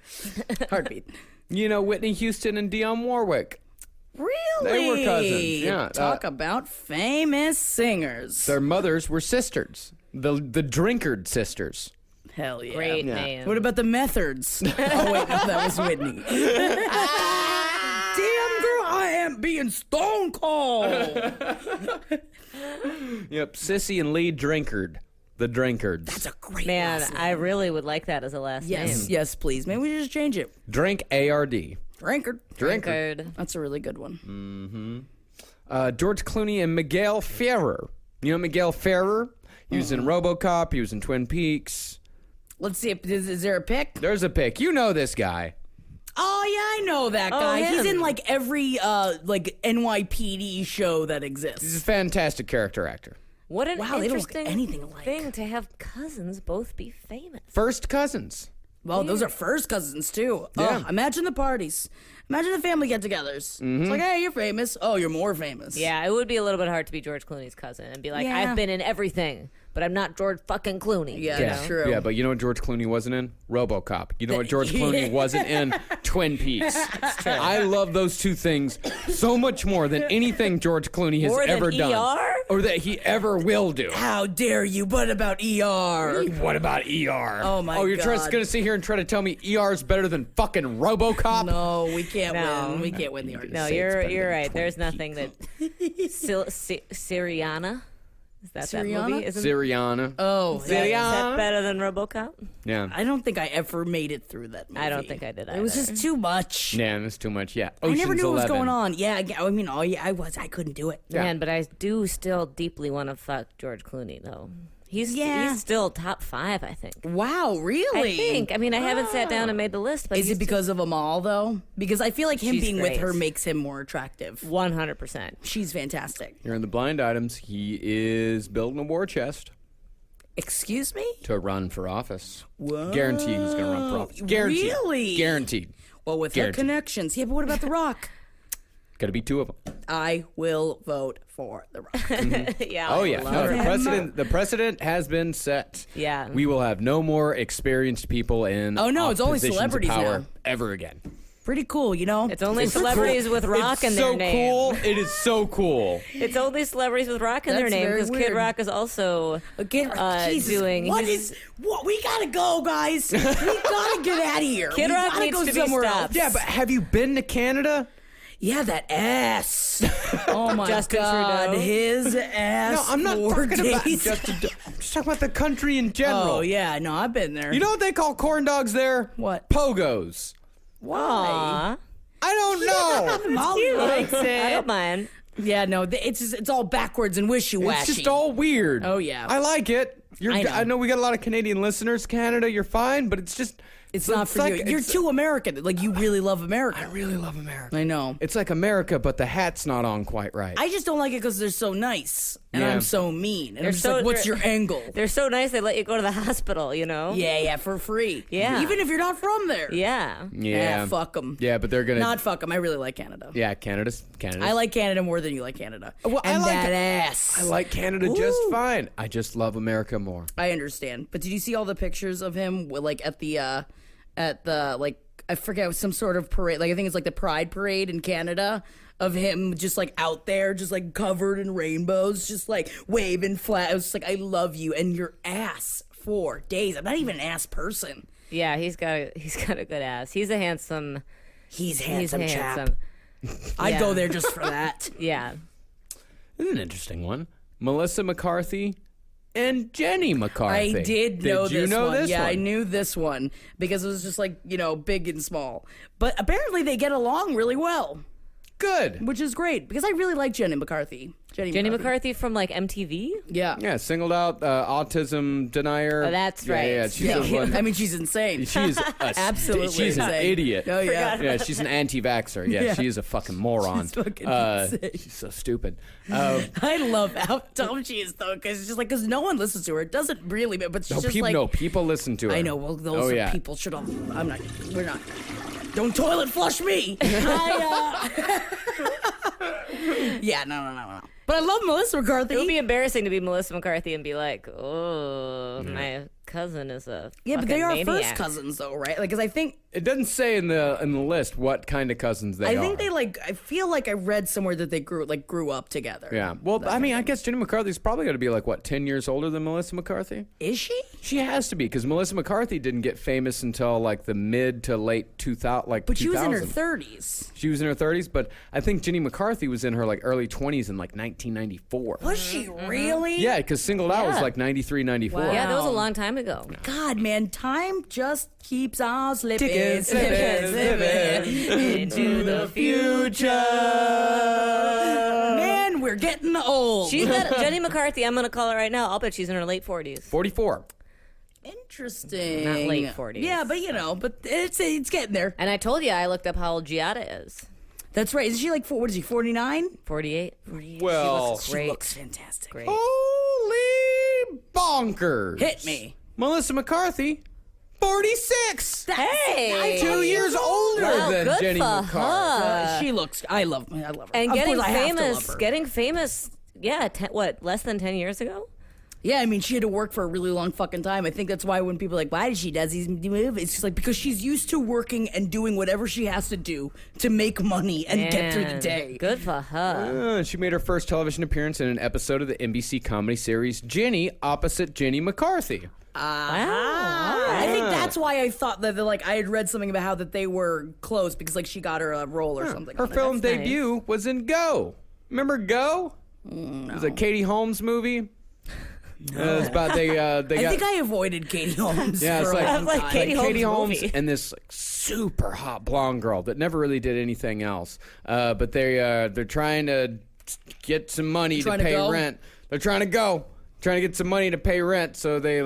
Heartbeat. You know, Whitney Houston and Dionne Warwick. Really? They were cousins, yeah. Talk about famous singers. Their mothers were sisters. The Drinkard sisters. Hell yeah. Great name. What about the Methods? Oh, wait, no, that was Whitney. Damn, girl, I am being stone cold. Yep, Sissy and Lee Drinkard. The Drinkards. That's a great Man, last name. I really would like that as a last Yes, name. yes, please. Maybe we just change it. Drink ARD. Drinkard. Drinkard. That's a really good one. George Clooney and Miguel Ferrer. You know Miguel Ferrer? He was in RoboCop. He was in Twin Peaks. Let's see. Is there a pick? There's a pick. You know this guy. Oh, yeah, I know that guy. He's him. in, like, every, like, NYPD show that He's exists. a fantastic character actor. What an Wow, they don't look interesting anything alike. thing to have cousins both be famous. First cousins. Well, those are first cousins, too. Yeah. Oh, imagine the parties. Imagine the family get-togethers. It's like, hey, you're famous. Oh, you're more famous. Yeah, it would be a little bit hard to be George Clooney's cousin and be like, Yeah. I've been in everything, but I'm not George fucking Clooney. Yeah, you that's know? true. Yeah, but you know what George Clooney wasn't in? RoboCop. You know what George Clooney wasn't in? Twin Peaks. I love those two things so much more than anything George Clooney has More than ever done. ER? Or that he ever will do. How dare you? What about ER? What about ER? Oh, my Oh, you're God. just going to sit here and try to tell me ER is better than fucking RoboCop? No, we can't No. win. We can't win the argument. No, Say it's better you're than right. Twin There's nothing that Syriana. Is that Syriana? movie? Isn't Syriana. Oh, is that better than RoboCop? Yeah. I don't think I ever made it through that movie. I don't think I did It was either. just too much. Yeah, it was too much. Yeah. I never Ocean's knew what was 11. going on. Yeah, I mean, I couldn't do it. Yeah. Man, but I do still deeply want to fuck George Clooney, though. He's still top 5, I think. Wow, really? I think. I mean, I haven't sat down and made the list, but Is it because of Amal though? Because I feel like him She's being with great. her makes him more attractive. 100%. She's fantastic. Here in the blind items, he is building a war chest Excuse me? to run for office. Whoa. Guarantee he's going to run for office. Guaranteed. Really? Guaranteed. Well, with her Guaranteed. connections. Yeah, but what about The Rock? Got to be 2 of them. I will vote for The Rock. Yeah. Oh yeah, I love no, it. the precedent has been set. Yeah. We will have no more experienced people in Oh, no, it's only positions of celebrities power now. ever again. Pretty cool, you know? It's only celebrities with rock in it's their so name. cool. It is so cool. It's only celebrities with rock in their That's name very because Kid weird. Rock is also Jesus, doing. what he's- is what? We gotta go, guys. We gotta get out of here. Kid We Rock gotta needs go to be somewhere stopped. else. Yeah, but have you been to Canada? Yeah, that ass. Oh my Justin God, Trudeau? his ass. No, I'm not for talking about days. just. I'm just talking about the country in general. Oh yeah, no, I've been there. You know what they call corn dogs there? What? Pogos. why? Aw. I don't know. Molly likes I it. don't mind. Yeah, no, it's all backwards and wishy-washy. It's just all weird. Oh, yeah. I like it. I know. we got a lot of Canadian listeners. Canada, you're fine, but it's just. It's not for you. You're too American. Like, you really love America. I really love America. I know. It's like America, but the hat's not on quite right. I just don't like it because they're so nice and Yeah. I'm so mean. And I'm just so- like, what's they're- your angle? They're so nice they let you go to the hospital, you know? Yeah, for free. Yeah. Even if you're not from there. Yeah. yeah. Fuck them. Yeah, but they're gonna. Not fuck them. I really like Canada. Yeah, Canada's. I like Canada more than you like Canada. Well, I and like that it. ass. I like Canada just Ooh. fine. I just love America more. I understand. But did you see all the pictures of him like at the like I forget, it was some sort of parade, like I think it's like the Pride Parade in Canada, of him just like out there, just like covered in rainbows, just like waving flag. I was just like, I love you and your ass for days. I'm not even an ass person. Yeah, he's got a good ass. He's a handsome. He's He's handsome chap. handsome. I'd Yeah. go there just for that. Yeah. This is an interesting one. Melissa McCarthy and Jenny McCarthy. I did know you this know one. this Yeah, one? I knew this one because it was just like, big and small. But apparently they get along really well, Good. which is great because I really like Jenny McCarthy. Jenny McCarthy from like MTV. Yeah. Yeah, singled out autism denier. Oh, that's Yeah, right. Yeah, she's Yeah. the one. I mean, she's insane. She's Absolutely She's an insane. idiot. Oh, yeah. Yeah, she's an anti-vaxxer. Yeah, Yeah. she is a fucking moron. She's fucking insane. She's so stupid. I love how dumb she is, though, because it's just like, because no one listens to her. It doesn't really, but she's just like, people listen to her. I know, well, those are people should all, we're not. Don't toilet flush me. Yeah, no. But I love Melissa McCarthy. It would be embarrassing to be Melissa McCarthy and be like, "Oh, my cousin is a yeah, but they are fucking first maniac." cousins, though, right? Like, because I think It doesn't say in the list what kind of cousins they are. I think they I feel like I read somewhere that they grew up together. Yeah. Well, I mean, I guess Jenny McCarthy's probably going to be like, what, 10 years older than Melissa McCarthy? Is she? She has to be, because Melissa McCarthy didn't get famous until like the mid to late 2000. But she was in her 2000. 30s. She was in her 30s, but I think Jenny McCarthy was in her like early 20s in like 1994. Was she really? Yeah, because Singled Out was Yeah. like 93, 94. Wow. Yeah, that was a long time ago. God, man, time just keeps on slipping, Ticking, slipping into the future. Man, we're getting old. She's not Jenny McCarthy. I'm gonna call her right now. I'll bet she's in her late 40s. 44. Interesting. Not late 40s. Yeah, but but it's getting there. And I told you I looked up how old Giada is. That's right. Isn't she like what is she? 49? 48. Well, She Great. looks fantastic. Great. holy bonkers. Hit me. Melissa McCarthy, 46. Hey! 2 years older Wow, than good Jenny for McCarthy. her. She looks. I love her. And Of getting course I have to love famous, her. getting famous. Yeah, less than 10 years ago? Yeah, I mean, she had to work for a really long fucking time. I think that's why when people are like, why does she does these movies? It's just like, because she's used to working and doing whatever she has to do to make money and get through the Man, day. Good for her. She made her first television appearance in an episode of the NBC comedy series Jenny opposite Jenny McCarthy. Wow. I think that's why I thought that I had read something about how that they were close because like she got her a role or something. Her on it. film That's nice. debut was in Go. Remember Go? It was a Katie Holmes movie. It's about they I got. think I avoided Katie Holmes. Yeah, it's for a like, long like time. Katie Katie Holmes' Holmes movie. and this like super hot blonde girl that never really did anything else. But they're trying to get some money to Trying to pay go? rent. They're trying to get some money to pay rent. So they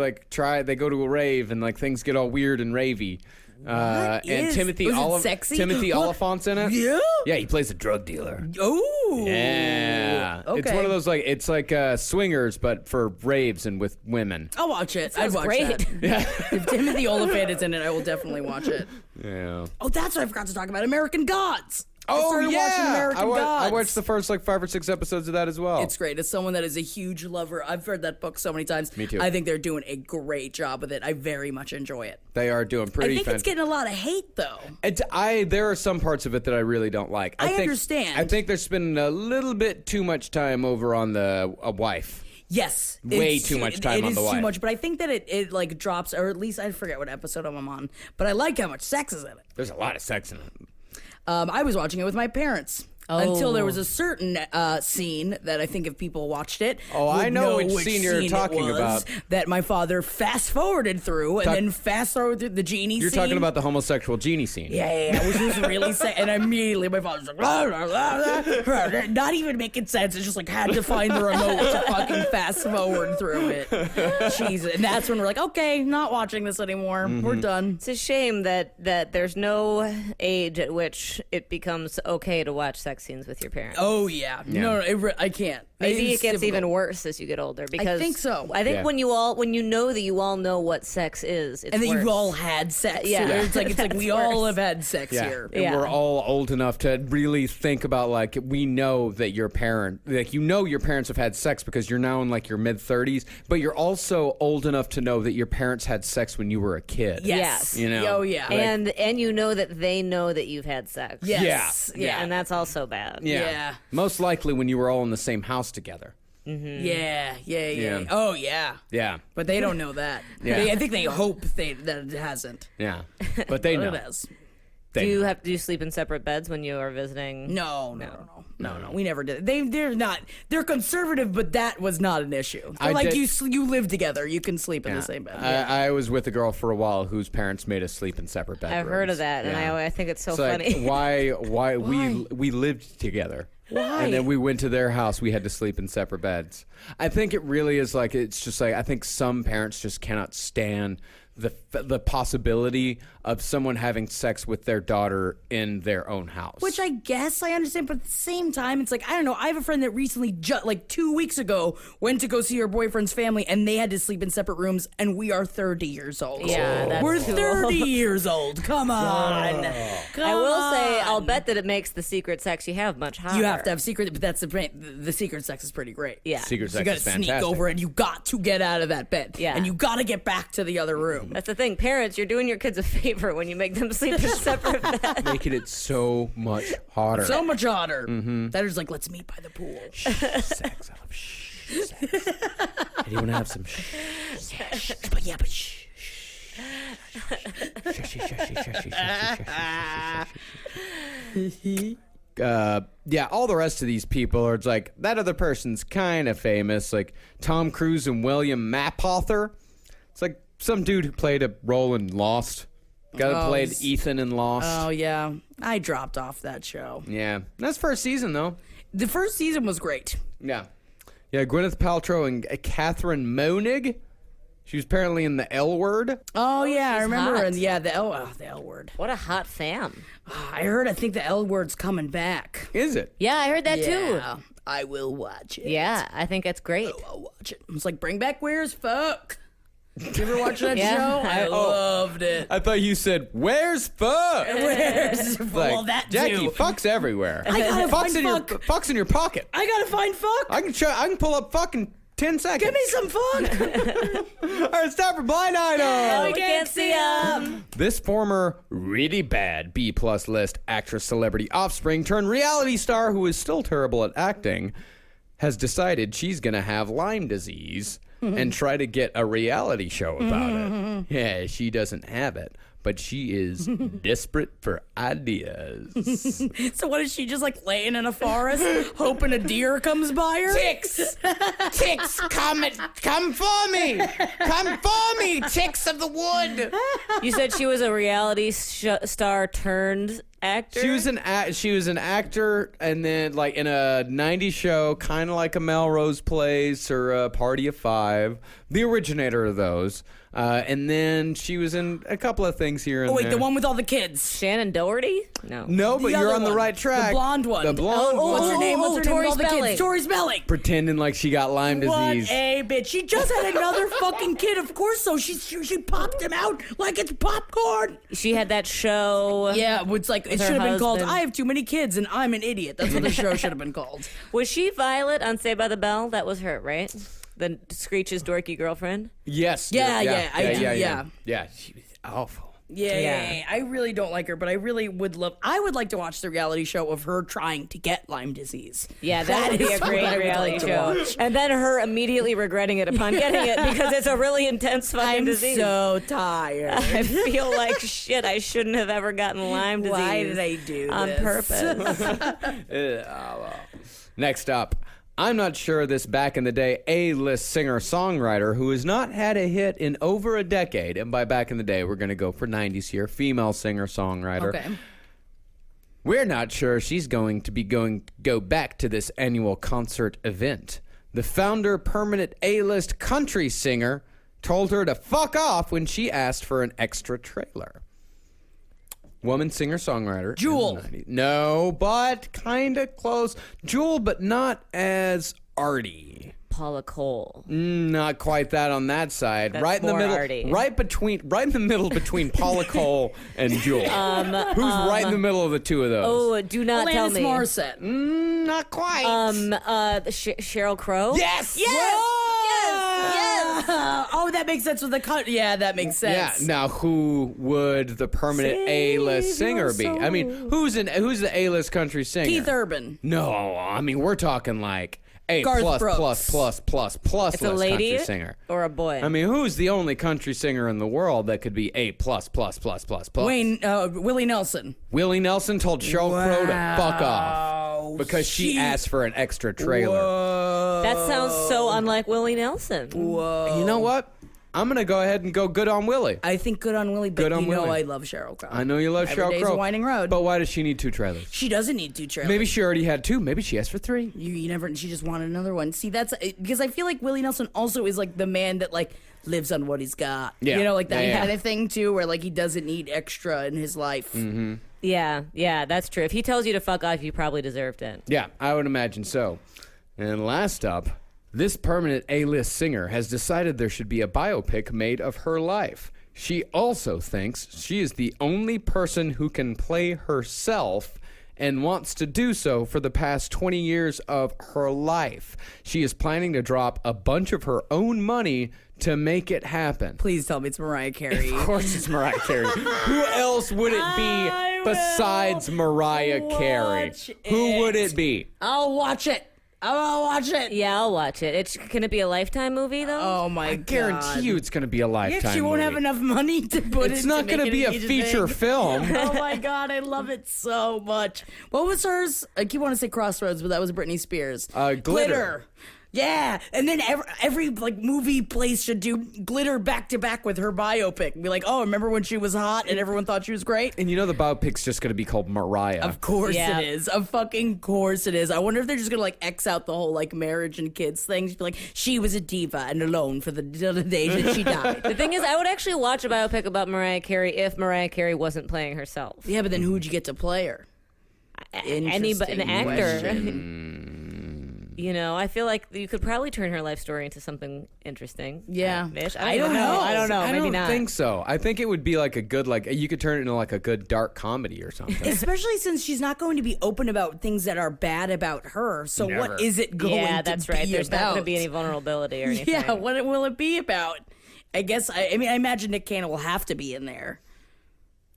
they go to a rave and like things get all weird and ravey. And is- Timothy was it sexy? Timothy What? Oliphant's in it. Yeah? Yeah, he plays a drug dealer. Oh. Yeah. Okay. It's one of those it's like swingers but for raves and with women. I'll watch it. I'd Sounds watch great. that. If Timothy Oliphant is in it, I will definitely watch it. Yeah. Oh, that's what I forgot to talk about. American Gods. I Oh started watching American I Gods. watched the first like 5 or 6 episodes of that as well. It's great. As someone that is a huge lover, I've read that book so many times. Me too. I think they're doing a great job with it. I very much enjoy it. They are doing pretty. I think it's getting a lot of hate, though. There are some parts of it that I really don't like. I think, understand. I think they're spending a little bit too much time over on the wife. Yes, Way it's too much time it on is the too wife. much, but I think that it like drops, or at least I forget what episode I'm on. But I like how much sex is in it. There's a lot of sex in it. I was watching it with my parents. Until there was a certain scene that I think if people watched it, Oh, I would know which scene you're it talking was, about. That my father fast forwarded through, and then fast forwarded the genie. You're scene. talking about the homosexual genie scene. Yeah, which was really sad. And immediately my father was like, blah, blah, blah, blah, not even making sense. It's just like had to find the remote to fucking fast forward through it. Jesus. And that's when we're like, okay, not watching this anymore. Mm-hmm. We're done. It's a shame that there's no age at which it becomes okay to watch sex scenes with your parents. Oh, yeah. No, I can't. Maybe It's it gets difficult. even worse as you get older because think so. I think Yeah. when you know that you all know what sex is, it's And then worse. you've all had sex. Yeah. It's like That's we all worse. have had sex here. And Yeah. we're all old enough to really think about like we know that your parents have had sex because you're now in like your mid 30s, but you're also old enough to know that your parents had sex when you were a kid. Yes. You know. Oh, yeah. and you know that they know that you've had sex. Yes. Yeah. And that's also bad. Yeah. Most likely when you were all in the same house together. Yeah. Yeah. Oh, yeah. Yeah. But they don't know that. Yeah. I think they hope that it hasn't. Yeah. But they But know. it has. They Do know. you sleep in separate beds when you are visiting? No. We never did. They're conservative, but that was not an issue. They're like you live together. You can sleep in the same bed. I was with a girl for a while whose parents made us sleep in separate bedrooms. I've heard of that, and Yeah. I think it's so It's like, funny. why we lived together. Why? And then we went to their house. We had to sleep in separate beds. I think it really is like it's just like I think some parents just cannot stand the possibility of someone having sex with their daughter in their own house. Which I guess I understand, but at the same time, it's like, I don't know. I have a friend that recently, like 2 weeks ago, went to go see her boyfriend's family, and they had to sleep in separate rooms, and we are 30 years old. Yeah, that's We're too 30 years old. Come on. I will say, I'll bet that it makes the secret sex you have much hotter. You have to have secret, but that's the secret sex is pretty great. Yeah. Secret So you sex gotta is sneak fantastic. over, and you got to get out of that bed. Yeah. And you got to get back to the other room. That's the thing. Parents, you're doing your kids a favor when you make them sleep in separate beds. making it so much hotter. So much hotter. That is like, let's meet by the pool. Sex. I love sex. Hey, do you want to have some sex? But yeah, but shh. Yeah, all the rest of these people are like that other person's kind of famous, like Tom Cruise and William Mapother. It's like some dude who played a role in Lost. Guy that played he's- Ethan in Lost. Oh, yeah. I dropped off that show. Yeah, that's first season though. The first season was great. Yeah, Gwyneth Paltrow and Catherine Monig. She was apparently in the L Word. Oh, yeah, I she's remember. hot. And yeah, the L word. What a hot fam. I think the L word's coming back. Is it? Yeah, I heard that Yeah, I will watch it. too. Yeah, I think it's great. I'll watch it. It's like, bring back Where's Fuck. You ever watch that Yeah. show? I loved it. I thought you said, "Where's fuck?" Where's well, Like, that Jackie, too. fuck's everywhere. I gotta fuck's find in fuck. your fuck's in your pocket. I gotta find Fuck. I can pull up fuck in 10 seconds. Give me some Fuck. All right, it's time for blind item. We can't see them. This former really bad B-plus list actress celebrity offspring turned reality star who is still terrible at acting has decided she's gonna have Lyme disease and try to get a reality show about it. Yeah, she doesn't have it, but she is desperate for ideas. So what is she just like laying in a forest hoping a deer comes by her? Ticks, come for me, ticks of the wood. You said she was a reality star turned actor. She was an actor, and then like in a '90s show, kind of like a Melrose Place or a Party of Five, the originator of those. And then she was in a couple of things here and Oh wait, there. the one with all the kids. Shannon Doherty? No, but The you're other on the one. right track. The blonde one. The blonde one. What's her name? What's her name? Tori with all the Spelling. kids? Tori Spelling. Pretending like she got Lyme What disease. a bitch. She just had another fucking kid, of course, so she popped him out like it's popcorn. She had that show. Yeah, it's like, it her should have been called, husband. I Have Too Many Kids and I'm an Idiot. That's what the show should have been called. Was she Violet on Saved by the Bell? That was her, right? The Screech's dorky girlfriend? Yes. Yeah, yeah. Yeah, she was awful. Yeah. I really don't like her, but I really would like to watch the reality show of her trying to get Lyme disease. Yeah, that would be a is what great I would reality like to show. watch. And then her immediately regretting it upon getting it because it's a really intense fucking I'm disease. so tired. I feel like shit. I shouldn't have ever gotten Lyme disease. Why did I do on this? purpose? Next up, I'm not sure this back in the day A-list singer-songwriter who has not had a hit in over a decade, and by back in the day, we're going to go for 90s here, female singer-songwriter. Okay. We're not sure she's going to go back to this annual concert event. The founder, permanent A-list country singer, told her to fuck off when she asked for an extra trailer. Woman singer-songwriter. Jewel. No, but kind of close. Jewel, but not as arty. Paula Cole. Not quite that on that side. That's right in the more middle. arty. Right in the middle between Paula Cole and Jewel. Who's right in the middle of the two of those? Oh, do not tell Alanis me. Morissette. Not quite. Sheryl Crow. Yes. Oh, that makes sense with the cut. Yeah, that makes sense. Yeah. Now, who would the permanent A-list singer be? I mean, who's the A-list country singer? Keith Urban. No, I mean we're talking like A Garth plus Brooks. plus It's a list lady country singer. or a boy. I mean, who's the only country singer in the world that could be A plus? Willie Nelson. Willie Nelson told Sheryl Crow to fuck off Oh, because she asked for an extra trailer. That sounds so unlike Willie Nelson. Whoa. You know what? I'm gonna go ahead and go good on Willie. I think good on Willie, but Good on you know Willie. I love Sheryl Crow. I know you love Every Sheryl day's Crow. a winding road. But why does she need 2 trailers? She doesn't need 2 trailers. Maybe she already had 2. Maybe she asked for 3. You never. She just wanted another one. See, that's because I feel like Willie Nelson also is like the man that like lives on what he's got. Yeah. You know, like that Yeah. kind of thing too, where like he doesn't need extra in his life. Mm-hmm. Yeah, that's true. If he tells you to fuck off, you probably deserved it. Yeah, I would imagine so. And last up, this permanent A-list singer has decided there should be a biopic made of her life. She also thinks she is the only person who can play herself and wants to do so for the past 20 years of her life. She is planning to drop a bunch of her own money to make it happen. Please tell me it's Mariah Carey. Of course it's Mariah Carey. Who else would it be besides Mariah Carey? watch Who would it be? I'll watch it. I'll watch it. Yeah, I'll watch it. Can it be a Lifetime movie though? Oh my I god. guarantee you it's going to be a Lifetime Yeah, she won't movie. have enough money to put It's it. not going to be a feature film. Oh my god, I love it so much. What was hers? I keep wanting to say Crossroads, but that was Britney Spears. Glitter. Yeah, and then every like movie place should do Glitter back to back with her biopic. Be like, oh, remember when she was hot and everyone thought she was great? And you know the biopic's just going to be called Mariah. Of course Yeah. it is. Of fucking course it is. I wonder if they're just gonna like X out the whole like marriage and kids thing. Just be like, she was a diva and alone for the day that she died. The thing is, I would actually watch a biopic about Mariah Carey if Mariah Carey wasn't playing herself. Yeah, but then who'd you get to play her? Anybody, an Interesting actor. question. You know, I feel like you could probably turn her life story into something interesting. Yeah. Ish. I don't know. I don't know. I Maybe don't not. think so. I think it would be like a good, like, you could turn it into like a good dark comedy or something. Especially since she's not going to be open about things that are bad about her. So Never. what is it going Yeah, to that's be right. There's about? not going to be any vulnerability or anything. Yeah, what will it be about? I guess, I mean, I imagine Nick Cannon will have to be in there.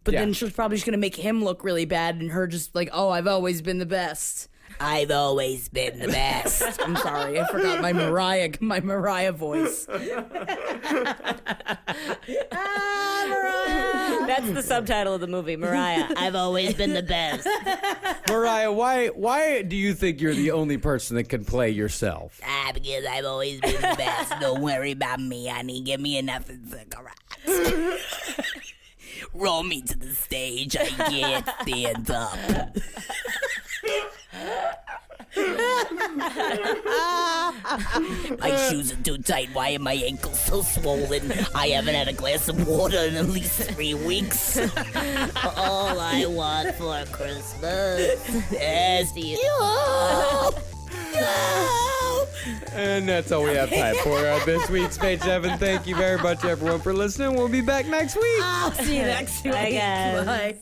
But Yeah. then she's probably just going to make him look really bad and her just like, oh, I've always been the best. I've always been the best. I'm sorry, I forgot my Mariah voice. Mariah. That's the subtitle of the movie, Mariah. I've always been the best. Mariah, why do you think you're the only person that can play yourself? Because I've always been the best. Don't worry about me, honey. Give me enough cigarettes. Roll me to the stage. I can't stand up. My shoes are too tight. Why are my ankles so swollen? I haven't had a glass of water in at least 3 weeks. All I want for Christmas is you. And that's all we have time for this week's Page 7. Thank you very much, everyone, for listening. We'll be back next week. I'll see you next week. Bye, guys. Bye.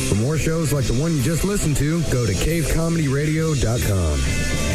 For more shows like the one you just listened to, go to cavecomedyradio.com.